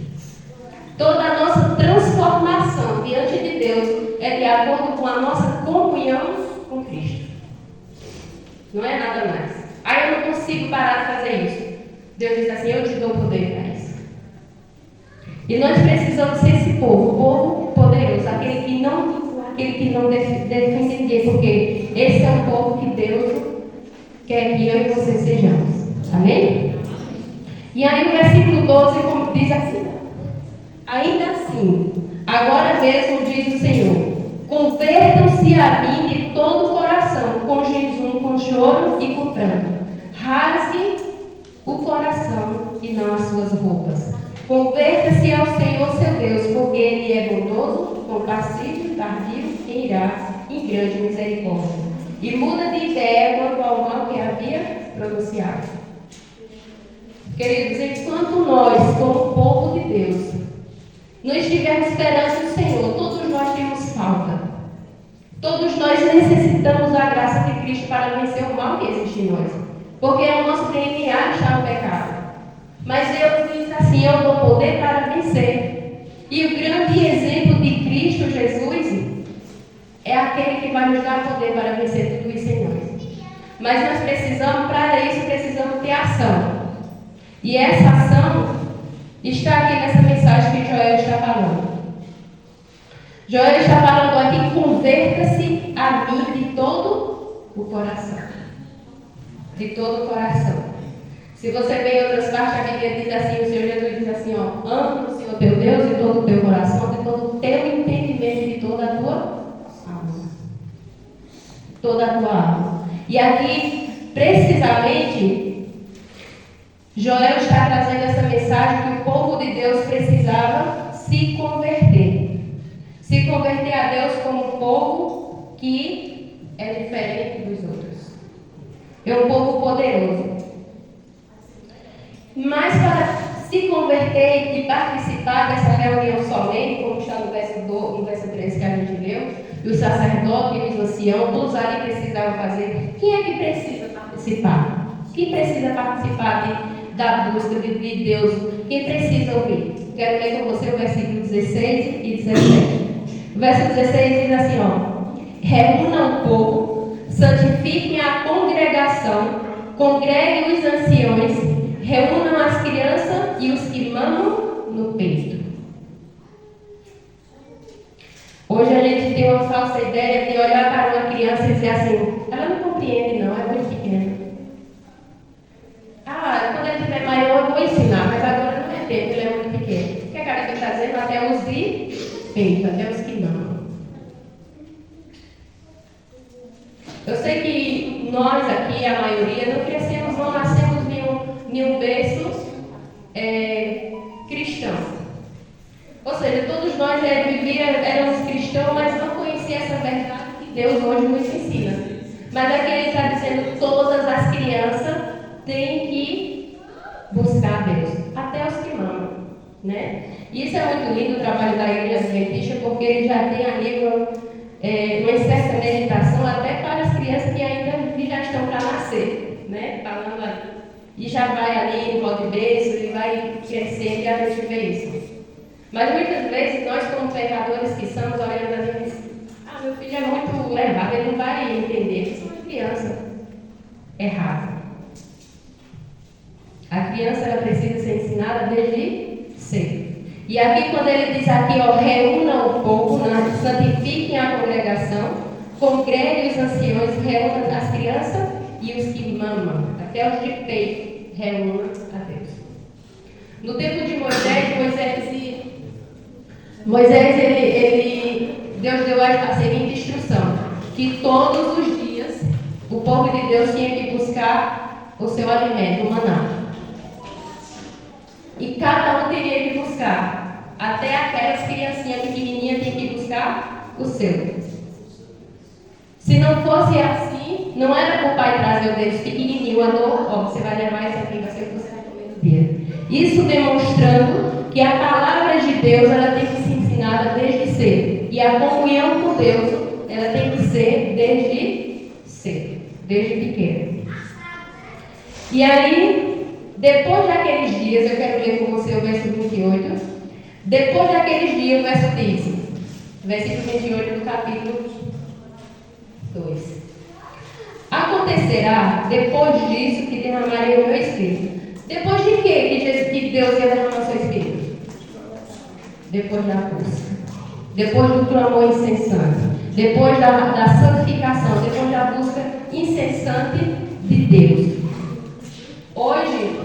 Toda a nossa transformação diante de Deus é de acordo com a nossa comunhão com Cristo. Não é nada mais. Aí eu não consigo parar de fazer isso. Deus diz assim: eu te dou poder para isso. E nós precisamos ser esse povo, o povo poderoso, aquele que não defende ninguém, porque esse é o povo que Deus quer que eu e você sejamos. Amém? E aí o versículo 12 diz assim: ainda assim, agora mesmo diz o Senhor, convertam-se a mim de todo o coração, com jejum, com choro e com pranto. Rasguem o coração e não as suas roupas. Converta-se ao Senhor seu Deus, porque Ele é bondoso, compassivo, tardio em ira, em grande misericórdia. e muda de ideia quanto ao mal que havia pronunciado. Queridos, enquanto nós, como povo de Deus, não estivermos esperando o Senhor, todos nós temos falta. Todos nós necessitamos da graça de Cristo para vencer o mal que existe em nós. Porque o nosso DNA está no pecado. Mas Deus diz assim: eu dou poder para vencer. E o grande exemplo de Cristo Jesus é aquele que vai nos dar poder para vencer tudo isso em nós. Mas nós precisamos, para isso, precisamos ter ação. E essa ação está aqui nessa mensagem que Joel está falando. Joel está falando aqui: converta-se a mim de todo o coração. De todo o coração. Se você vê em outras partes, a Bíblia diz assim, o Senhor Jesus diz assim, ó: ame o Senhor teu Deus de todo o teu coração, de todo o teu entendimento, de toda a tua alma. Toda a tua alma. E aqui, precisamente, Joel está trazendo essa mensagem que o povo de Deus precisava se converter. Se converter a Deus como um povo que é diferente dos outros. É um povo poderoso. Mas para se converter e participar dessa reunião solene, como está no verso 3 que a gente leu, e os sacerdotes e os anciãos, todos ali precisavam fazer. Quem é que precisa participar? Quem precisa participar da busca de Deus? Quem precisa ouvir? Quero ler com você o versículo 16 e 17. O verso 16 diz assim, ó: reúnam o povo, santifiquem a congregação, congreguem os anciões, reúnam as crianças e os que mamam no peito. Hoje a gente tem uma falsa ideia de olhar para uma criança e dizer assim: ela não compreende não, é muito pequena. Quando ela estiver maior eu vou ensinar, mas agora não é tempo, ela é muito pequena. O que a cara está dizendo? Até os de peito, até os que mamam. Eu sei que nós aqui, a maioria, não crescemos, não nascemos em um berço cristão. Ou seja, todos nós éramos cristãos, mas não conhecíamos essa verdade que Deus hoje nos ensina. Mas aqui ele está dizendo: todas as crianças têm que buscar Deus, até os que mamam, né? E isso é muito lindo, o trabalho da Igreja Adventista, porque ele já tem ali uma certa meditação até para as crianças que ainda já estão para nascer, né? Falando ali. E já vai ali em volta de berço e vai crescendo e a gente vê isso. Mas muitas vezes nós, como pecadores que somos, olhando ali e dizemos: meu filho é muito levado, ele não vai entender. Isso é uma criança errada. A criança ela precisa ser ensinada desde cedo. E aqui quando ele diz aqui, ó, reúnam o povo, santifiquem a congregação, congreguem os anciões, reúnam as crianças e os que mamam, até os de peito, reúnam a Deus. No tempo de Moisés, Deus deu a seguinte instrução: que todos os dias o povo de Deus tinha que buscar o seu alimento, o maná. E cada um teria que buscar, até aquelas criancinhas pequenininhas tinham que buscar o seu. Se não fosse assim, não era para o pai trazer o deles pequenininho, você vai levar isso aqui, você vai comer no dia. Isso demonstrando que a palavra de Deus ela tem que ser ensinada desde cedo. E a comunhão com Deus ela tem que ser desde cedo, desde pequeno. E aí, depois daqueles dias, eu quero ler com você o verso 28. Depois daqueles dias, o verso diz, versículo 28 do capítulo 2. Acontecerá, depois disso, que derramarei o meu Espírito. Depois de quê que Deus ia derramar o seu Espírito? Depois da busca. Depois do clamor incessante. Depois da santificação. Depois da busca incessante de Deus. Hoje,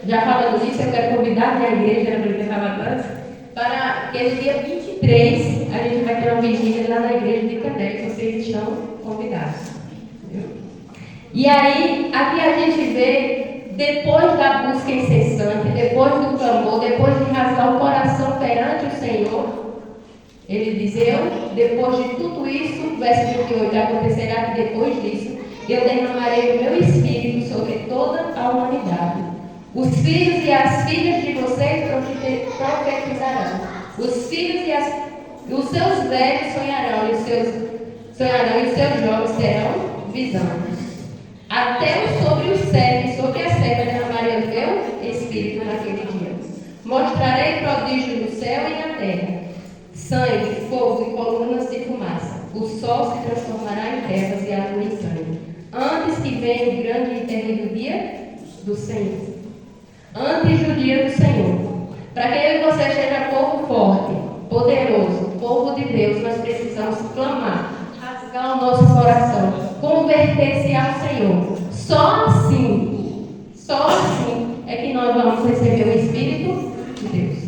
já falando disso, eu quero convidar a igreja, era para que eu estava antes, para que no dia 23 a gente vai ter uma vigília lá na igreja de Candé, vocês estão convidados. Entendeu? E aí, aqui a gente vê, depois da busca incessante, depois do clamor, depois de rasgar o coração perante o Senhor, Ele diz, depois de tudo isso, verso 28, acontecerá que depois disso, eu derramarei o meu espírito sobre toda a humanidade. Os filhos e as filhas de vocês profetizarão. Os filhos e os seus velhos sonharão, e os seus jovens terão visões. Até sobre os servos e sobre a serva derramarei o meu espírito naquele dia. Mostrarei prodígio no céu e na terra, sangue, fogo e colunas de fumaça. O sol se transformará em trevas e a lua em sangue, antes que venha o grande e terrível dia do Senhor. Antes do dia do Senhor. Para que eu e você seja povo forte, poderoso, povo de Deus, nós precisamos clamar, rasgar o nosso coração, converter-se ao Senhor. Só assim é que nós vamos receber o Espírito de Deus.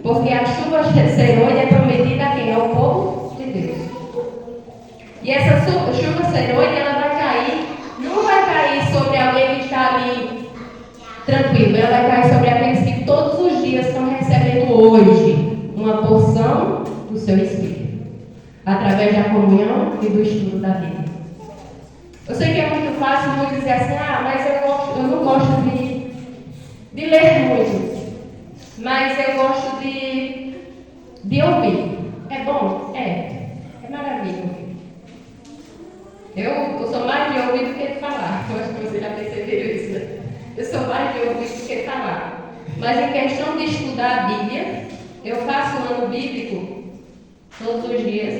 Porque a chuva serôdia é prometida a quem? Ao povo de Deus. E essa chuva serôdia, ela vai cair, não vai cair sobre alguém que está ali tranquilo, ela vai cair sobre aqueles que todos os dias estão recebendo hoje uma porção do seu Espírito, através da comunhão e do estudo da Bíblia. Eu sei que é muito fácil muito dizer assim, mas eu não gosto de ler muito, mas eu gosto de ouvir. É bom? É maravilha. Eu sou mais de ouvir do que de falar. Eu acho que vocês já perceberam isso, né? Eu sou mais de ouvir do que falar. Mas em questão de estudar a Bíblia, eu faço um ano bíblico todos os dias,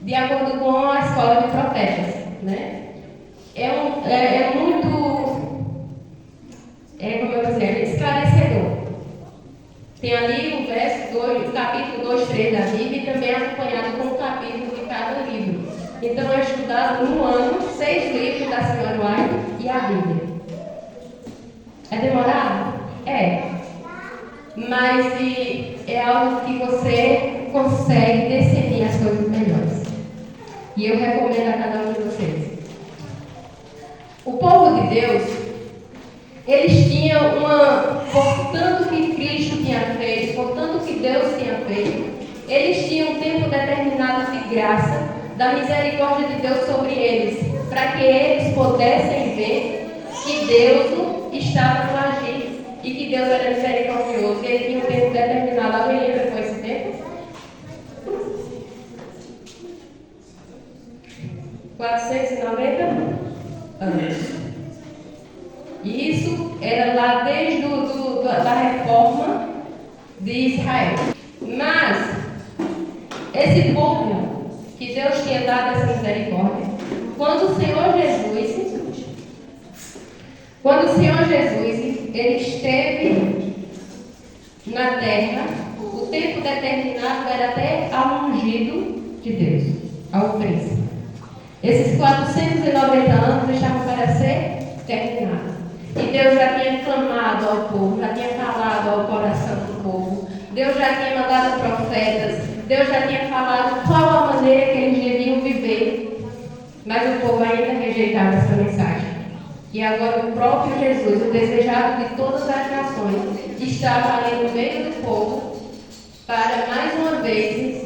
de acordo com a escola de profetas, né? É muito, como eu vou dizer, esclarecedor. Tem ali o verso 2, o capítulo 2, 3 da Bíblia e também acompanhado com o capítulo de cada livro. Então é estudado no ano 6 livros da Senhora White e a Bíblia. É demorado? Mas é algo que você consegue discernir as coisas melhores. E eu recomendo a cada um de vocês. O povo de Deus, eles tinham por tanto que Cristo tinha feito, por tanto que Deus tinha feito, eles tinham um tempo determinado de graça, da misericórdia de Deus sobre eles, para que eles pudessem ver que Deus estava no agir e que Deus era misericordioso. E ele tinha um tempo determinado. Alguém lembra com esse tempo? 490 anos. E isso era lá desde da reforma de Israel. Mas esse povo que Deus tinha dado essa misericórdia, quando o Senhor Jesus ele esteve na terra, o tempo determinado era até ao ungido de Deus, ao príncipe. Esses 490 anos estavam para ser terminados. E Deus já tinha clamado ao povo, já tinha falado ao coração do povo. Deus já tinha mandado profetas. Deus já tinha falado qual a maneira que eles deviam viver. Mas o povo ainda rejeitava essa mensagem. E agora o próprio Jesus, o desejado de todas as nações, estava ali no meio do povo para mais uma vez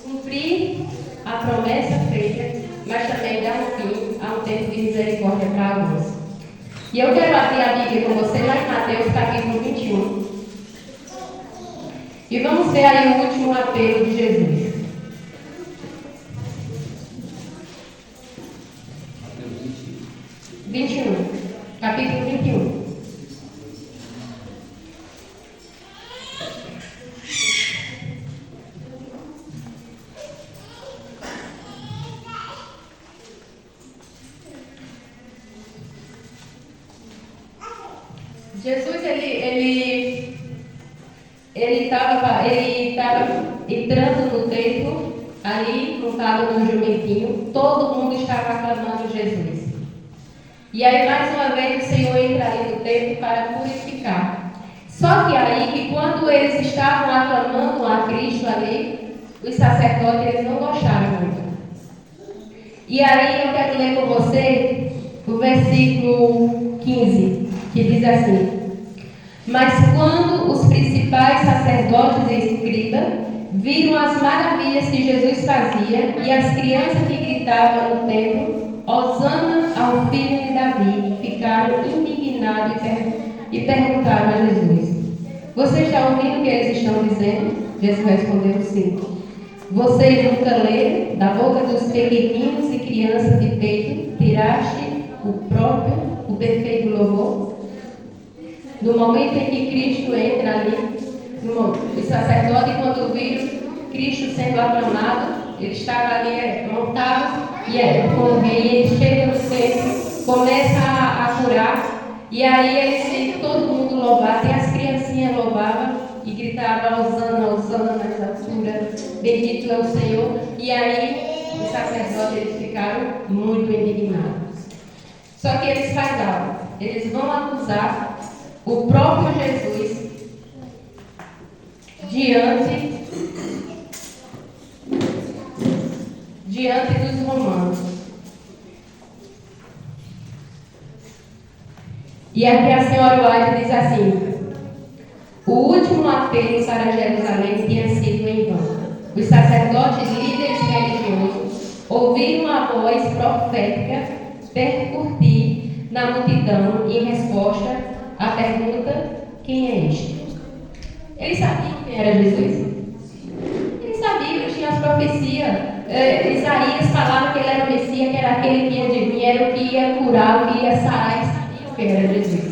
cumprir a promessa feita, mas também dar um fim a um tempo de misericórdia para alguns. E eu quero abrir a Bíblia com você lá em Mateus capítulo 21. E vamos ver aí o último apelo de Jesus. Capítulo 21. Jesus, ele estava entrando no templo, ali montado no jumentinho, todo mundo estava aclamando Jesus. E aí, mais uma vez, o Senhor entra ali no templo para purificar. Só que aí, que quando eles estavam aclamando a Cristo ali, os sacerdotes, eles não gostaram muito. E aí, eu quero ler com você o versículo 15, que diz assim: Mas quando os principais sacerdotes e escribas viram as maravilhas que Jesus fazia e as crianças que gritavam no templo, Hosana ao filho de Davi, ficaram indignados e perguntaram a Jesus: Você está ouvindo o que eles estão dizendo? Jesus respondeu: Sim. Vocês nunca leram? Da boca dos pequeninos e crianças de peito, tiraste o perfeito louvor? No momento em que Cristo entra ali, o sacerdote, quando viram Cristo sendo aclamado, ele estava ali montado, como o rei, ele chega no templo, começa a curar, e aí todo mundo louvava, até as criancinhas louvavam e gritavam: Hosana, Hosana nas alturas, bendito é o Senhor. E aí os sacerdotes eles ficaram muito indignados. Só que eles fazem algo, eles vão acusar o próprio Jesus diante dos romanos. E aqui a senhora White diz assim: o último apelo para Jerusalém tinha sido em vão. Os sacerdotes líderes religiosos ouviram a voz profética percutir na multidão em resposta à pergunta: quem é este? Eles sabiam quem era Jesus? Eles sabiam, tinha as profecias. Isaías falava que ele era o Messias, que era aquele que ia de vir, era o que ia curar, o que ia sarar. Eles sabiam quem era Jesus.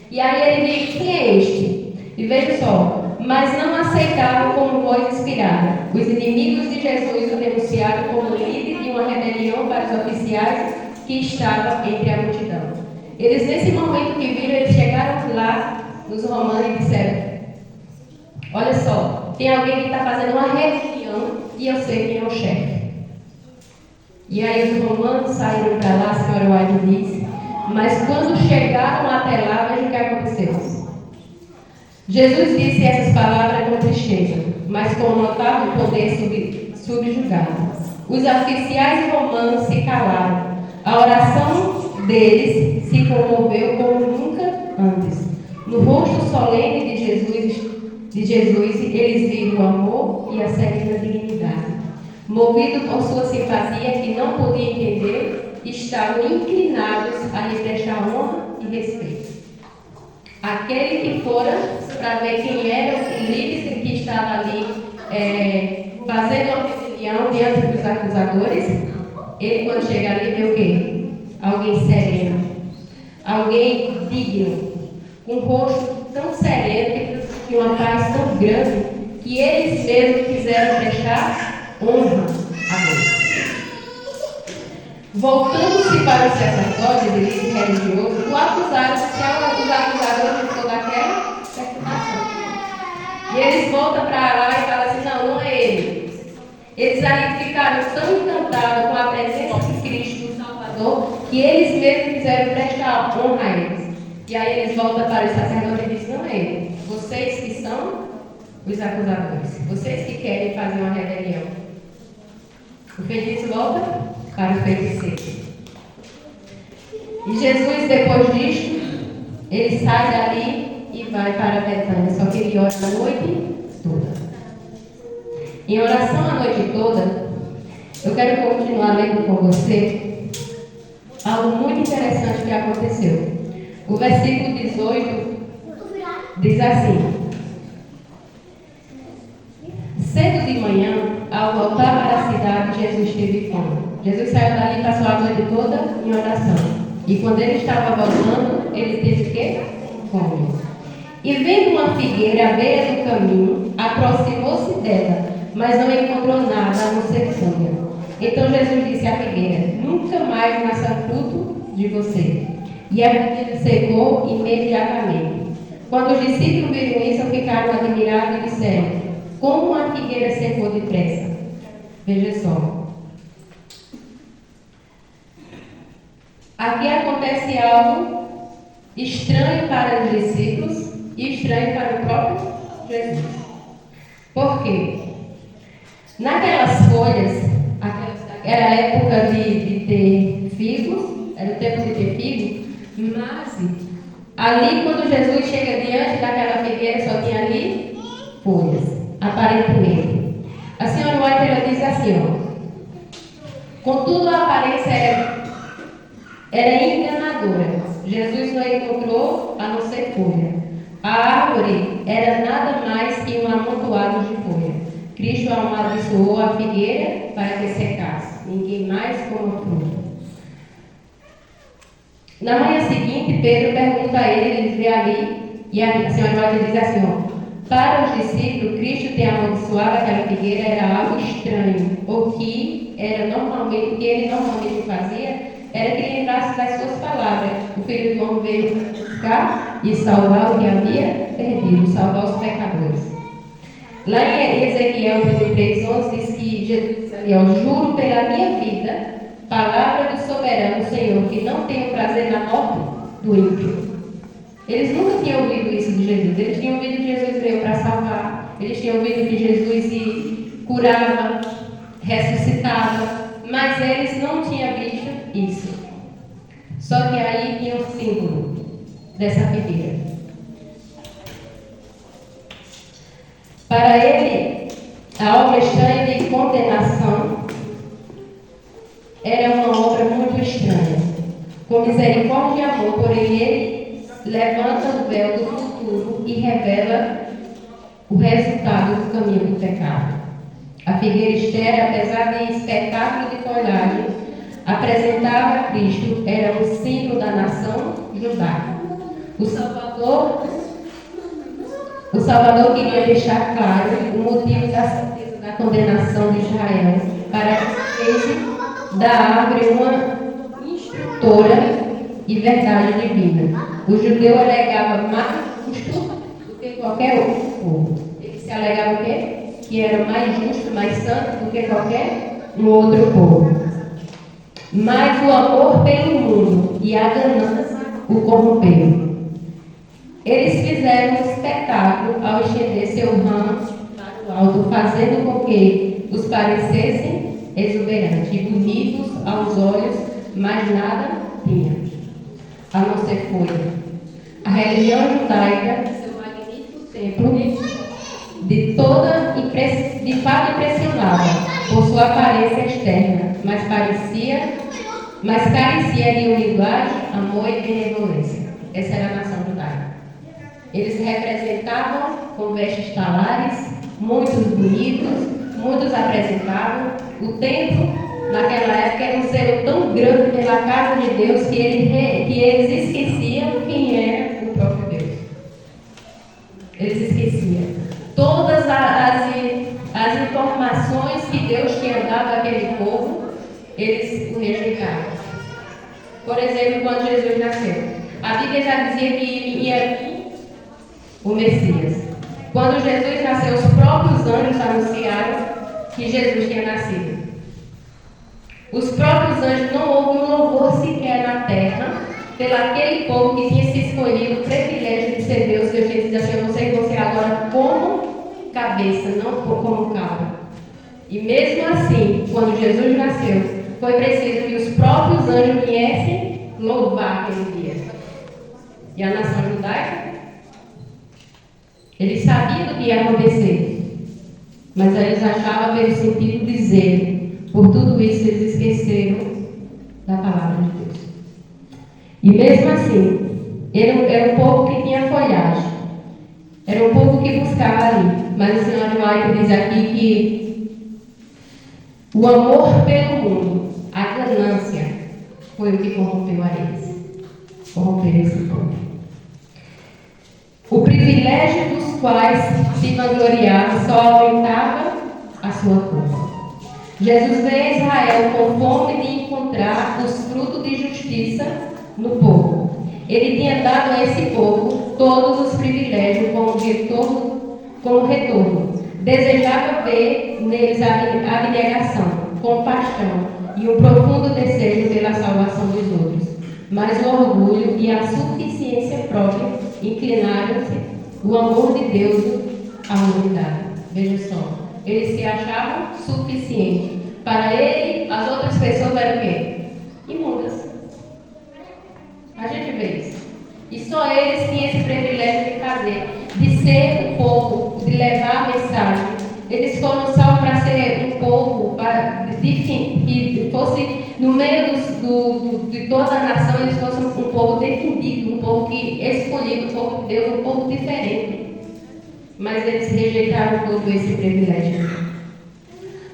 E aí ele diz: quem é este? E veja só, mas não aceitavam como voz inspirada. Os inimigos de Jesus o denunciaram como líder de uma rebelião para os oficiais que estavam entre a multidão. Eles, nesse momento que viram, eles chegaram lá nos romanos e disseram: olha só, tem alguém que está fazendo uma rebelião e eu sei quem é o chefe. E aí os romanos saíram para lá, a senhora White disse, mas quando chegaram até lá, veja o que aconteceu. Jesus disse essas palavras com tristeza, mas com notável poder subjugado. Os oficiais romanos se calaram. A oração deles se comoveu como nunca antes. No rosto solene de Jesus, eles viram o amor e a serena dignidade. Movidos por sua simpatia, que não podia entender, estavam inclinados a lhe prestar honra e respeito. Aquele que fora para ver quem era o líder que estava ali fazendo uma rebelião diante dos acusadores, ele, quando chega ali, vê o quê? Alguém sereno, alguém digno, com um rosto tão sereno, que uma paz tão grande, que eles mesmos quiseram prestar honra a Deus. Voltando-se para os sacerdotes e líderes religiosos, o acusaram se os acusadores de toda aquela perturbação. E eles voltam para lá e falam assim: não é ele. Eles ali ficaram tão encantados com a presença de Cristo, o Salvador, que eles mesmos quiseram prestar honra a eles. E aí eles voltam para os sacerdotes e dizem: não é ele. Vocês que são os acusadores. Vocês que querem fazer uma rebelião. O feitiço volta para o feiticeiro. E Jesus, depois disto, ele sai dali e vai para Betânia. Só que ele ora a noite toda. Em oração a noite toda, eu quero continuar lendo com você algo muito interessante que aconteceu. O versículo 18 diz assim: cedo de manhã, ao voltar para a cidade, Jesus teve fome. Jesus saiu dali e passou a noite toda em oração. E quando ele estava voltando, ele teve o quê? Fome. E vendo uma figueira à beira do caminho, aproximou-se dela, mas não encontrou nada a não ser folha. Então Jesus disse à figueira: nunca mais nasça fruto de você. E a figueira secou imediatamente. Quando os discípulos viram isso, ficaram admirados e disseram: como a figueira secou depressa. Veja só. Aqui acontece algo estranho para os discípulos e estranho para o próprio Jesus. Por quê? Naquelas folhas, era a época de ter figos, era o tempo de ter figos, mas Ali, quando Jesus chega diante daquela figueira, só tinha ali folhas, aparentemente. A senhora White, ela diz assim, ó, contudo a aparência era enganadora. Jesus não encontrou a não ser folha. A árvore era nada mais que um amontoado de folha. Cristo amaldiçoou a figueira para que secasse. Ninguém mais coma fruto. Na manhã seguinte, Pedro pergunta a ele vê ali, e a senhora White diz assim, ó, para os discípulos, Cristo ter amaldiçoado aquela figueira era algo estranho. O que ele normalmente fazia era que lembrasse das suas palavras. O Filho do Homem veio buscar e salvar o que havia perdido, salvar os pecadores. Lá em Ezequiel 33:11 diz que Jesus ali, ó, juro pela minha vida, palavra do soberano Senhor, que não tenho prazer na morte do ímpio. Eles nunca tinham ouvido isso de Jesus. Eles tinham ouvido que Jesus veio para salvar. Eles tinham ouvido que Jesus curava, ressuscitava. Mas eles não tinham visto isso. Só que aí tinha o símbolo dessa figueira. Para ele, a obra estranha de condenação era uma obra muito estranha. Com misericórdia e amor, porém ele levanta o véu do futuro e revela o resultado do caminho do pecado. A figueira estéril, apesar de espetáculo de folhagem, apresentava a Cristo, era um símbolo da nação judaica. O Salvador queria deixar claro o motivo da certeza da condenação de Israel, para que fez da árvore uma instrutora e verdade divina. O judeu alegava mais justo do que qualquer outro povo. Ele se alegava o quê? Que era mais justo, mais santo do que qualquer outro povo. Mas o amor pelo mundo e a ganância o corromperam. Eles fizeram um espetáculo ao estender seu ramo para o alto, fazendo com que os parecessem exuberantes e bonitos aos olhos, mas nada tinha, a não ser folha. A religião judaica, seu magnífico templo, de fato impressionava por sua aparência externa, mas carecia de linguagem, amor e benevolência. Essa era a nação judaica. Eles se representavam com vestes talares, muitos bonitos, muitos apresentavam. O templo, naquela época, era um zelo tão grande pela casa de Deus que eles esqueciam quem era o próprio Deus. Eles esqueciam. Todas as informações que Deus tinha dado àquele povo, eles o rejeitavam. Por exemplo, quando Jesus nasceu, a Bíblia já dizia que ia vir o Messias. Quando Jesus nasceu, os próprios anjos anunciaram que Jesus tinha nascido. Os próprios anjos, não houve um louvor sequer na terra pelaquele povo que tinha se escolhido o privilégio de ser Deus. Deus tinha dito assim, eu vou ser você agora como cabeça, não como cauda. E mesmo assim, quando Jesus nasceu, foi preciso que os próprios anjos viessem louvar aquele dia. E a nação judaica, eles sabiam do que ia acontecer, mas eles achavam pelo sentido dizer. Por tudo isso, eles esqueceram da palavra de Deus. E mesmo assim, era um povo que tinha folhagem. Era um povo que buscava ali. Mas a senhora White diz aqui que o amor pelo mundo, a ganância, foi o que corrompeu a eles. Corromper esse povo. O privilégio dos quais se vangloriava só aumentava a sua culpa. Jesus veio a Israel com fome de encontrar os frutos de justiça no povo. Ele tinha dado a esse povo todos os privilégios como retorno. Desejava ver neles a abnegação, compaixão e um profundo desejo pela salvação dos outros. Mas o orgulho e a suficiência própria inclinaram-se o amor de Deus à humanidade. Veja só. Eles se achavam suficientes. Para ele, as outras pessoas eram o quê? Imundas. A gente vê isso. E só eles tinham esse privilégio de fazer, de ser o povo, de levar a mensagem. Eles foram salvos para ser um povo, que fosse no meio de toda a nação, eles fossem um povo defendido, um povo escolhido, um povo de Deus, um povo diferente. Mas eles rejeitaram todo esse privilégio.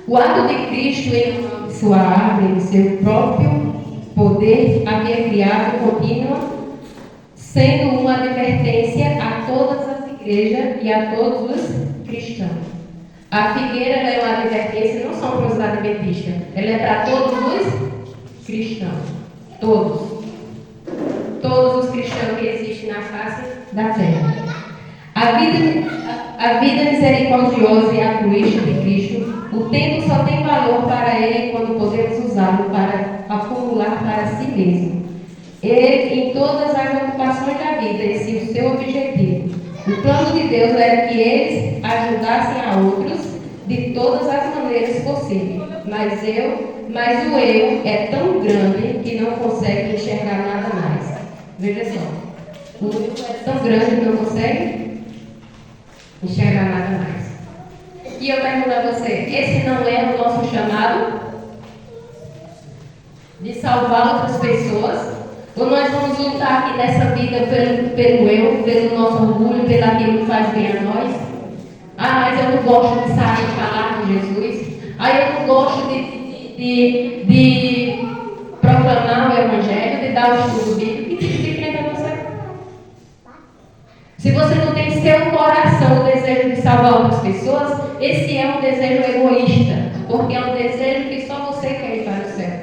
O ato de Cristo em sua árvore, em seu próprio poder, havia criado contínua, sendo uma advertência a todas as igrejas e a todos os cristãos. A figueira é uma advertência não só para os adventistas, ela é para todos os cristãos. Todos. Todos os cristãos que existem na face da terra. A vida misericordiosa e altruísta de Cristo, o tempo só tem valor para Ele quando podemos usá-lo para acumular para si mesmo. Ele, em todas as ocupações da vida, esse é o seu objetivo. O plano de Deus era que eles ajudassem a outros de todas as maneiras possíveis. Mas o eu é tão grande que não consegue enxergar nada mais. Veja só. O eu é tão grande que não consegue enxergar nada mais. E eu pergunto a você, esse não é o nosso chamado? De salvar outras pessoas? Ou nós vamos lutar aqui nessa vida pelo eu, pelo nosso orgulho, pelo aquilo que faz bem a nós? Ah, mas eu não gosto de sair e falar com Jesus. Ah, eu não gosto de proclamar o Evangelho, de dar o estudo bíblico. Que tipo de crente é você? Se você não tem em seu coração o desejo de salvar outras pessoas, esse é um desejo egoísta, porque é um desejo que só você quer ir para o céu.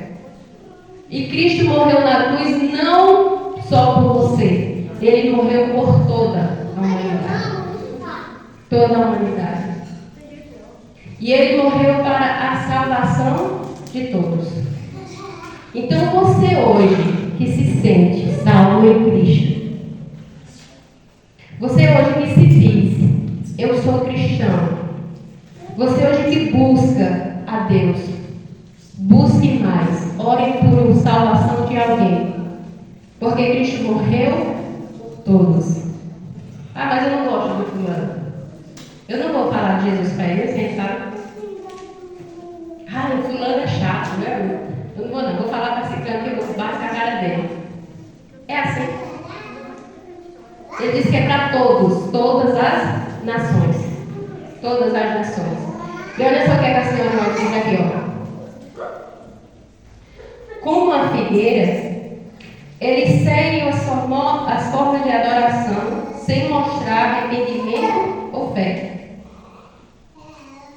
E Cristo morreu na cruz não só por você, Ele morreu por toda a humanidade. Toda a humanidade. E Ele morreu para a salvação de todos. Então você hoje que se sente salvo em Cristo, você hoje que se diz, eu sou cristão, você hoje que busca a Deus, busque mais, ore por salvação de alguém, porque Cristo morreu por todos. Ah, mas eu não gosto do fulano. Eu não vou falar de Jesus para ele, assim, sabe? Ah, o fulano é chato, né? Eu não vou falar para esse canto que eu vou bater a cara dele. É assim. Ele diz que é para todos, todas as nações. Todas as nações. E olha só o que a senhora diz aqui, ó. Como a figueira, eles seguem as formas de adoração sem mostrar arrependimento ou fé.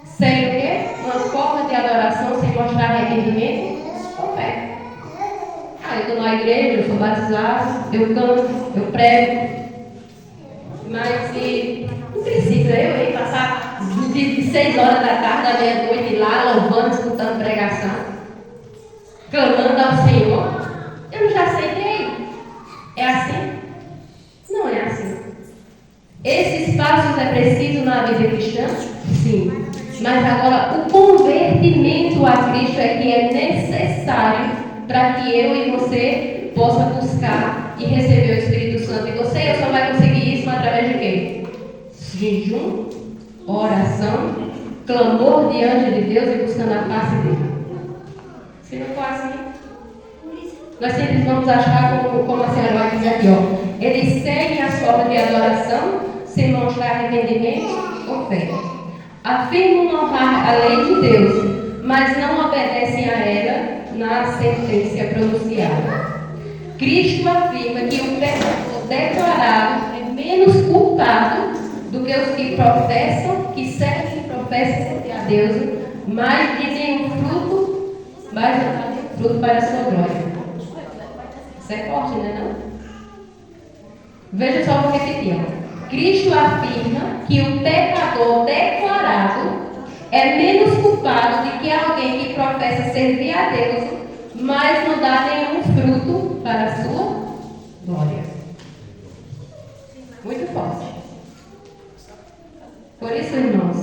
Seguem o quê? Uma forma de adoração sem mostrar arrependimento ou fé. Ah, eu estou na igreja, eu sou batizado, eu canto, eu prego. Mas não precisa eu ir passar de 6 horas da tarde à meia-noite lá, louvando, escutando pregação, clamando ao Senhor. Eu já aceitei. É assim? Não é assim. Esses passos é preciso na vida cristã? Sim. Mas agora, o convertimento a Cristo é que é necessário para que eu e você possa buscar e receber o Espírito Santo. E você só vai conseguir isso através de quê? Jejum, oração, clamor diante de Deus e buscando a face dele. Se não for assim, nós sempre vamos achar, como a senhora vai dizer aqui, ó, eles seguem as formas de adoração sem mostrar arrependimento ou fé. Afirmam honrar a lei de Deus, mas não obedecem a ela na sentença pronunciada. Cristo afirma que o pecador declarado é menos culpado do que os que professam, que seguem e professam servir a Deus, mas de nenhum fruto, mas não dá nenhum fruto para a sua glória. Isso é forte, né? Não? Veja só, vou repetir. Cristo afirma que o pecador declarado é menos culpado do que alguém que professa servir a Deus, mas não dá nenhum fruto para a sua glória. Muito forte. Por isso, irmãos,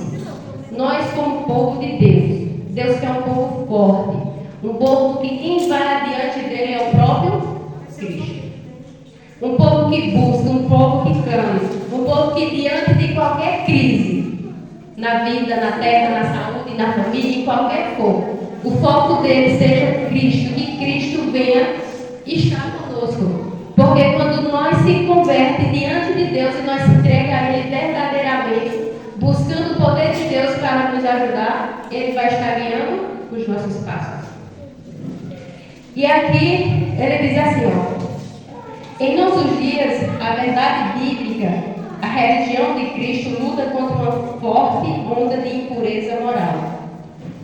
nós como povo de Deus quer um povo forte, um povo que quem vai adiante dele é o próprio Cristo. Um povo povo que busca, um povo que clama, um povo que diante de qualquer crise, na vida, na terra, na saúde, na família, em qualquer for, o foco dele seja Cristo, que Cristo venha estar conosco. Porque quando nós se convertemos diante de Deus e nós se entregamos a Ele verdadeiramente, buscando o poder de Deus para nos ajudar, Ele vai estar guiando os nossos passos. E aqui ele diz assim, ó: em nossos dias, a verdade bíblica, a religião de Cristo luta contra uma forte onda de impureza moral.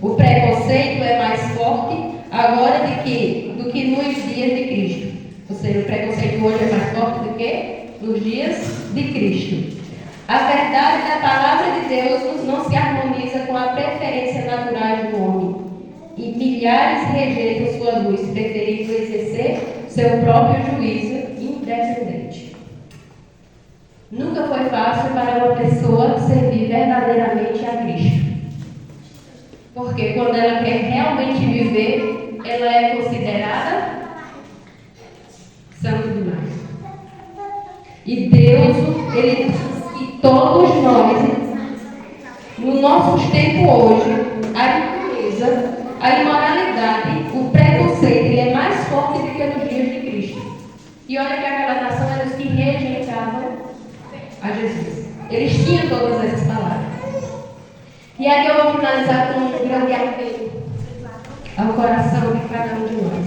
O preconceito é mais forte agora do que nos dias de Cristo. Ou seja, o preconceito hoje é mais forte do que nos dias de Cristo. A verdade da palavra de Deus não se harmoniza com a preferência natural do homem. E milhares rejeitam sua luz, preferindo exercer seu próprio juízo independente. Nunca foi fácil para uma pessoa servir verdadeiramente a Cristo. Porque quando ela quer realmente viver, ela é considerada santo demais. E Deus, Ele diz que todos nós, no nosso tempo hoje, a impureza, a imoralidade, o preconceito, ele é mais forte do que nos dias de Cristo. E olha que aquela nação era os que rejeitavam a Jesus. Eles tinham todas essas palavras. E aqui eu vou finalizar com um grande apelo ao coração de cada um de nós.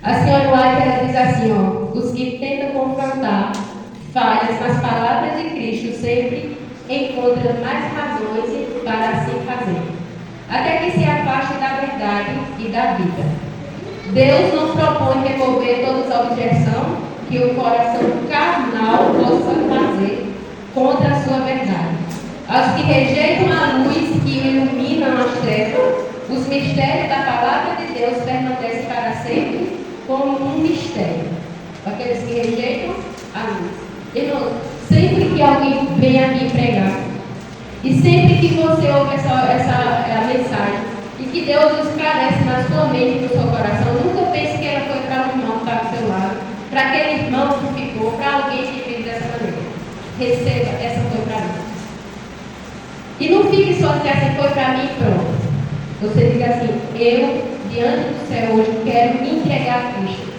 A senhora White, ela diz assim, ó: os que tentam confrontar falhas nas palavras de Cristo sempre encontram mais razões para assim fazer, até que se afaste da verdade e da vida. Deus não propõe remover todas as objeções que o coração carnal possa fazer contra a sua verdade. Aos que rejeitam a luz que ilumina as trevas, os mistérios da palavra de Deus permanecem para sempre como um mistério. Aqueles que rejeitam a luz. Irmão, sempre que alguém vem aqui pregar, e sempre que você ouve essa mensagem, e que Deus esclarece na sua mente e no seu coração, nunca pense que ela foi para um irmão que está do seu lado, para aquele irmão que ficou, para alguém que vive dessa maneira. Receba, essa foi para mim. E não fique só que assim foi para mim e pronto. Você diga assim: eu, diante do céu hoje, quero me entregar a Cristo.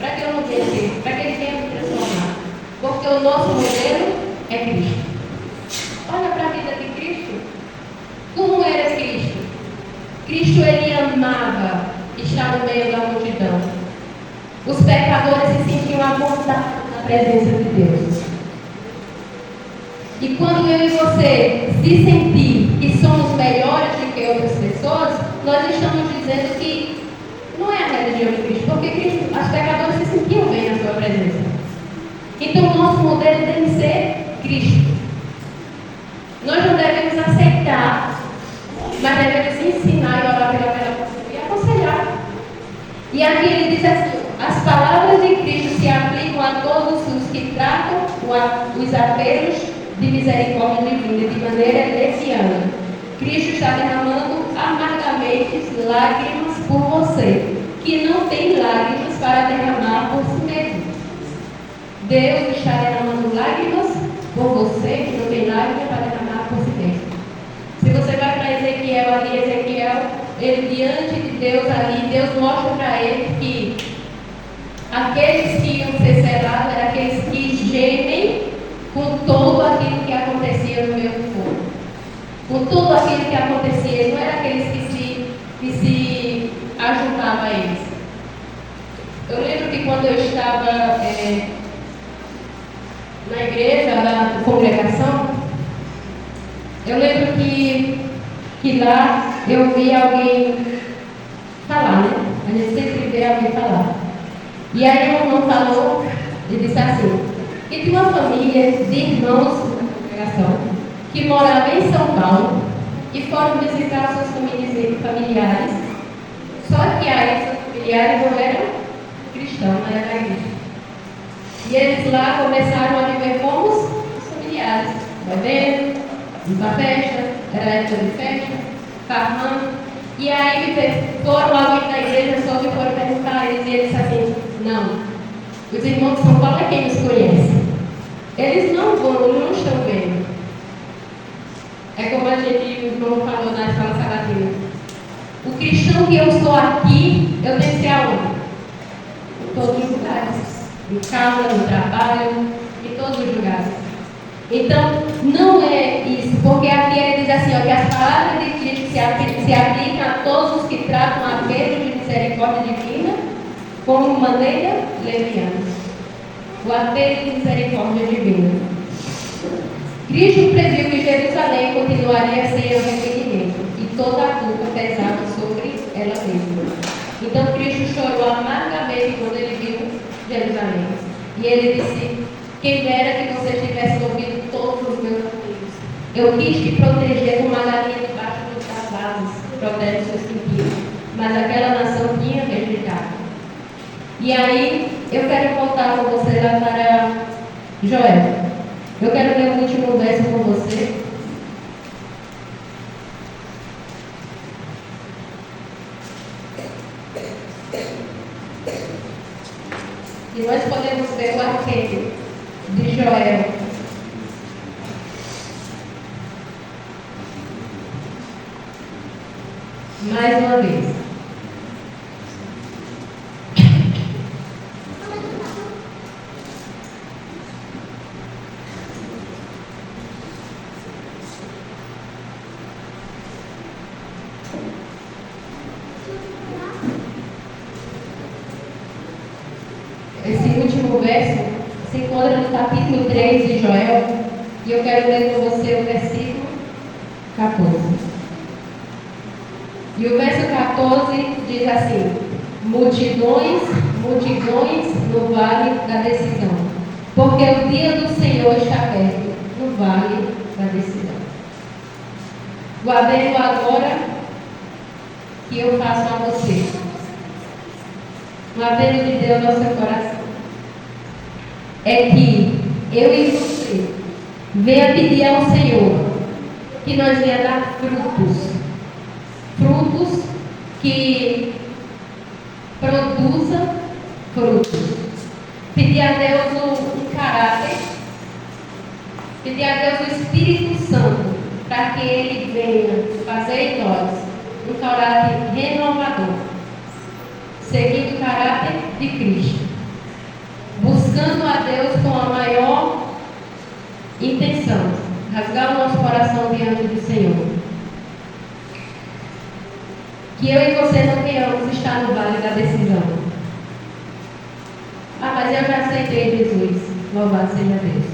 Para que eu não venha, para que Ele venha me transformar. Porque o nosso modelo é Cristo. Olha para a vida de Cristo. Como era Cristo? Cristo, Ele amava estar no meio da multidão. Os pecadores se sentiam à vontade na presença de Deus. E quando eu e você se sentir que somos melhores do que outras pessoas, nós estamos dizendo que não é a religião de Cristo, porque Cristo, as pecadoras se sentiam bem na sua presença. Então o nosso modelo deve ser Cristo. Nós não devemos aceitar, mas devemos ensinar e orar pela pessoa e aconselhar. E aqui ele diz assim: as palavras de Cristo se aplicam a todos os que tratam os apelos de misericórdia divina de maneira leviana. Cristo está derramando amargamente lágrimas por você, que não tem lágrimas para derramar por si mesmo. Deus está derramando lágrimas por você, que não tem lágrimas para derramar por si mesmo. Se você vai para Ezequiel, ali Ezequiel, ele diante de Deus ali, Deus mostra para ele que aqueles que iam ser selados eram aqueles que gemem com todo aquilo que acontecia no meio do povo. Com tudo aquilo que acontecia, não era aqueles que se ajudavam a eles. Eu lembro que quando eu estava na igreja, na congregação, eu lembro que lá eu vi alguém falar, né? A gente sempre vê alguém falar. E aí um irmão falou e disse assim: que tinha uma família de irmãos da congregação que morava em São Paulo e foram visitar seus familiares, só que aí seus familiares não eram cristãos, não eram da igreja. E eles lá começaram a viver como os familiares, bebendo, indo para festa, era época de festa, farmando. E aí foram alguém da igreja só que foram perguntar a eles, e eles assim: não, Os irmãos de São Paulo é quem nos conhece. Eles não estão vendo. É como a gente, o irmão falou na escola sabatina. O cristão que eu sou aqui, eu tenho que ser aonde? Em todos os lugares. Em casa, no trabalho, em todos os lugares. Então, não é isso, porque aqui ele diz assim, ó, que as palavras de Cristo se aplicam a todos os que tratam apelo de misericórdia divina como maneira leviana. O apelo de misericórdia divina. Cristo previu que Jerusalém continuaria sem arrependimento e toda a culpa pesava sobre ela mesma. Então Cristo chorou amargamente quando ele viu Jerusalém. E ele disse: quem dera que você tivesse ouvido todos os meus amigos. Eu quis te proteger como uma galinha debaixo das asas, protege seus pintinhos. Mas aquela nação tinha rejeitado. E aí, eu quero voltar com você lá para Joel. Eu quero ler o último verso com você. E nós podemos ver o arquétipo de Joel. Mais uma vez. Esse último verso se encontra no capítulo 3 de Joel, e eu quero ler com você o versículo 14. E o verso 14 diz assim: multidões, multidões no vale da decisão, porque o dia do Senhor está perto, no vale da decisão. O adendo agora que eu faço a você, o adendo de Deus ao seu coração, é que eu e você venha pedir ao Senhor que nós venha dar frutos que produzam frutos. Pedir a Deus um caráter, pedir a Deus o Espírito Santo, para que Ele venha fazer em nós um caráter renovador, seguindo o caráter de Cristo, buscando a Deus com a maior intenção, rasgar o nosso coração diante do Senhor. Que eu e você não queremos estar no vale da decisão. Ah, mas eu já aceitei Jesus. Louvado seja Deus.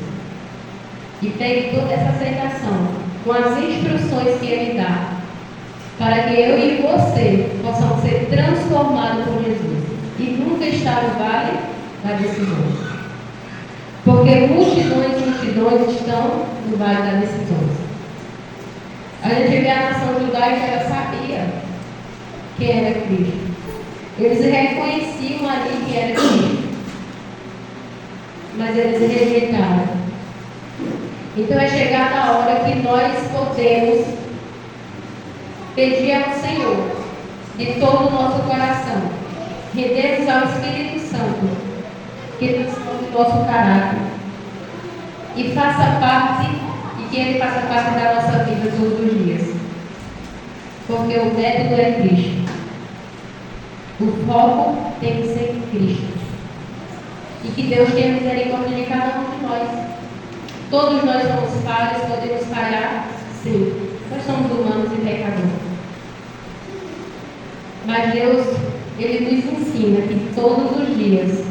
E pegue toda essa aceitação com as instruções que Ele dá, para que eu e você possamos ser transformados por Jesus e nunca estar no vale da decisão. Porque multidões estão no vale da decisão. A gente vê a nação judaica, ela sabia quem era Cristo. Eles reconheciam ali que era Cristo, mas eles rejeitaram. Então é chegada a hora que nós podemos pedir ao Senhor de todo o nosso coração, rendermos ao Espírito Santo que transforme o nosso caráter e faça parte, e que Ele faça parte da nossa vida todos os dias. Porque o método é Cristo. O foco tem que ser em Cristo. E que Deus tenha misericórdia de cada um de nós. Todos nós somos falhos, podemos falhar? Sim. Nós somos humanos e pecadores. Mas Deus, Ele nos ensina que todos os dias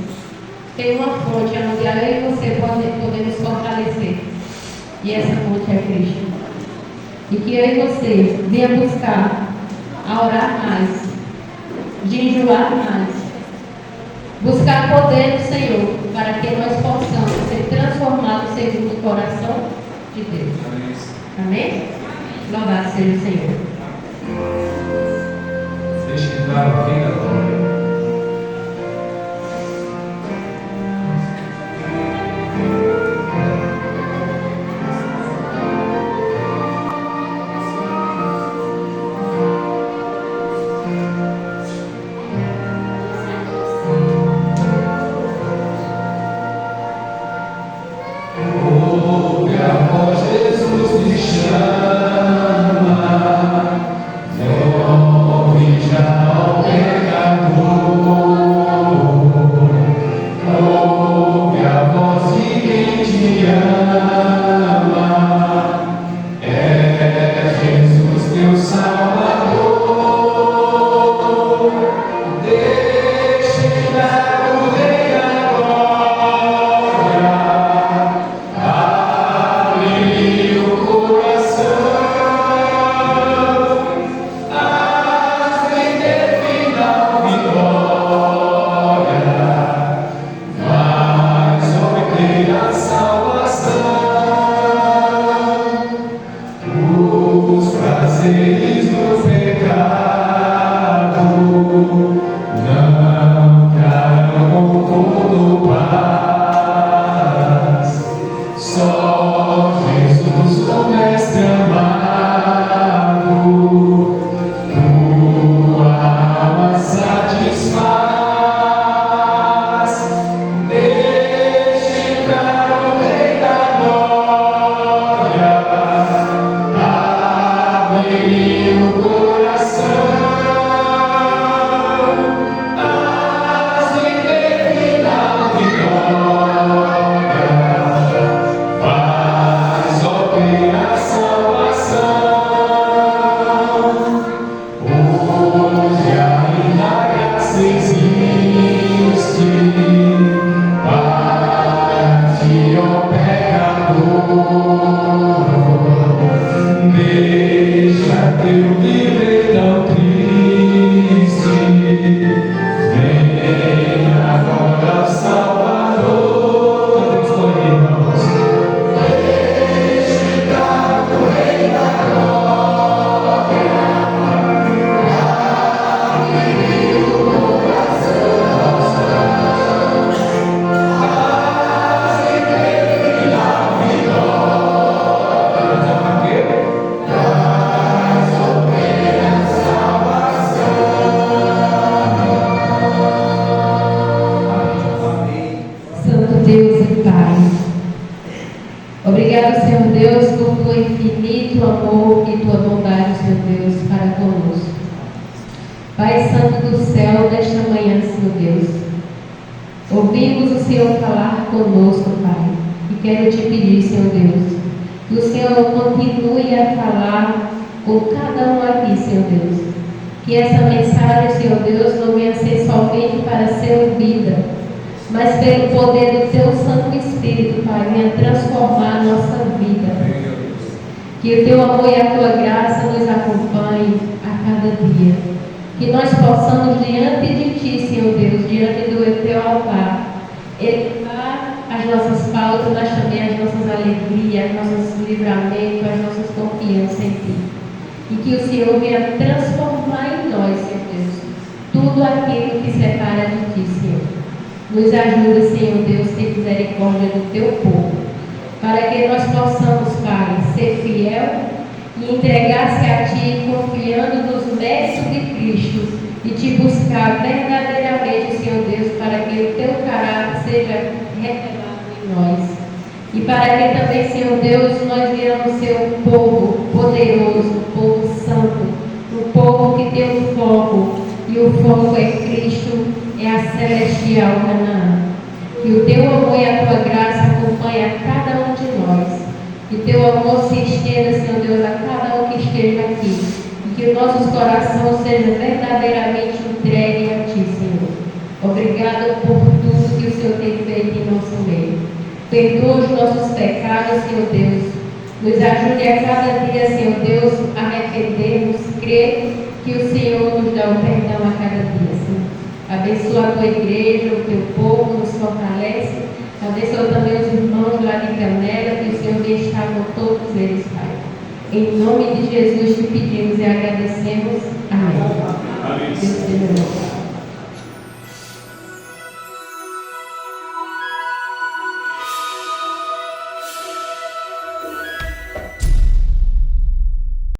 tem uma fonte onde eu e você podemos fortalecer. E essa fonte é Cristo. E que eu e você venha buscar a orar mais, jejuar mais, buscar poder do Senhor, para que nós possamos ser transformados segundo o coração de Deus. Amém? Louvado seja o Senhor. Deixe claro o Rei da Glória. ser Pai. Obrigado, Senhor Deus, por tua infinito amor e tua bondade, Senhor Deus, para conosco. Pai Santo do céu, nesta manhã, Senhor Deus, ouvimos o Senhor falar conosco, Pai, e quero te pedir, Senhor Deus, que o Senhor continue a falar com cada um aqui, Senhor Deus, que essa mensagem, Senhor Deus, não venha ser somente para ser ouvida, mas pelo poder do Teu Santo Espírito, Pai, venha transformar a nossa vida. Que o Teu amor e a Tua graça nos acompanhe a cada dia. Que nós possamos, diante de Ti, Senhor Deus, diante do Teu altar, elevar as nossas pautas, mas também as nossas alegrias, os nossos livramentos, as nossas confianças em Ti. E que o Senhor venha transformar em nós, Senhor Deus, tudo aquilo que separa de Ti, Senhor. Nos ajuda, Senhor Deus, ter misericórdia do Teu povo, para que nós possamos, Pai, ser fiel e entregar-se a Ti, confiando nos méritos de Cristo e Te buscar verdadeiramente, Senhor Deus, para que o Teu caráter seja revelado em nós. E para que também, Senhor Deus, nós venhamos ser um povo poderoso, um povo santo, um povo que tem um foco, e o foco é Cristo, é a celestial Canaã. Que o Teu amor e a Tua graça acompanhem a cada um de nós. Que o Teu amor se estenda, Senhor Deus, a cada um que esteja aqui. E que os nossos corações sejam verdadeiramente entregues a Ti, Senhor. Obrigado por tudo que o Senhor tem feito em nosso meio. Perdoa os nossos pecados, Senhor Deus. Nos ajude a cada dia, Senhor Deus, a arrependermos, crer que o Senhor nos dá o perdão a cada dia, Senhor. Abençoa a Tua igreja, o Teu povo, nos fortalece. Abençoa também os irmãos lá de Canela, que o Senhor venha estar com todos eles, Pai. Em nome de Jesus te pedimos e agradecemos. Amém. Amém. Deus te abençoe.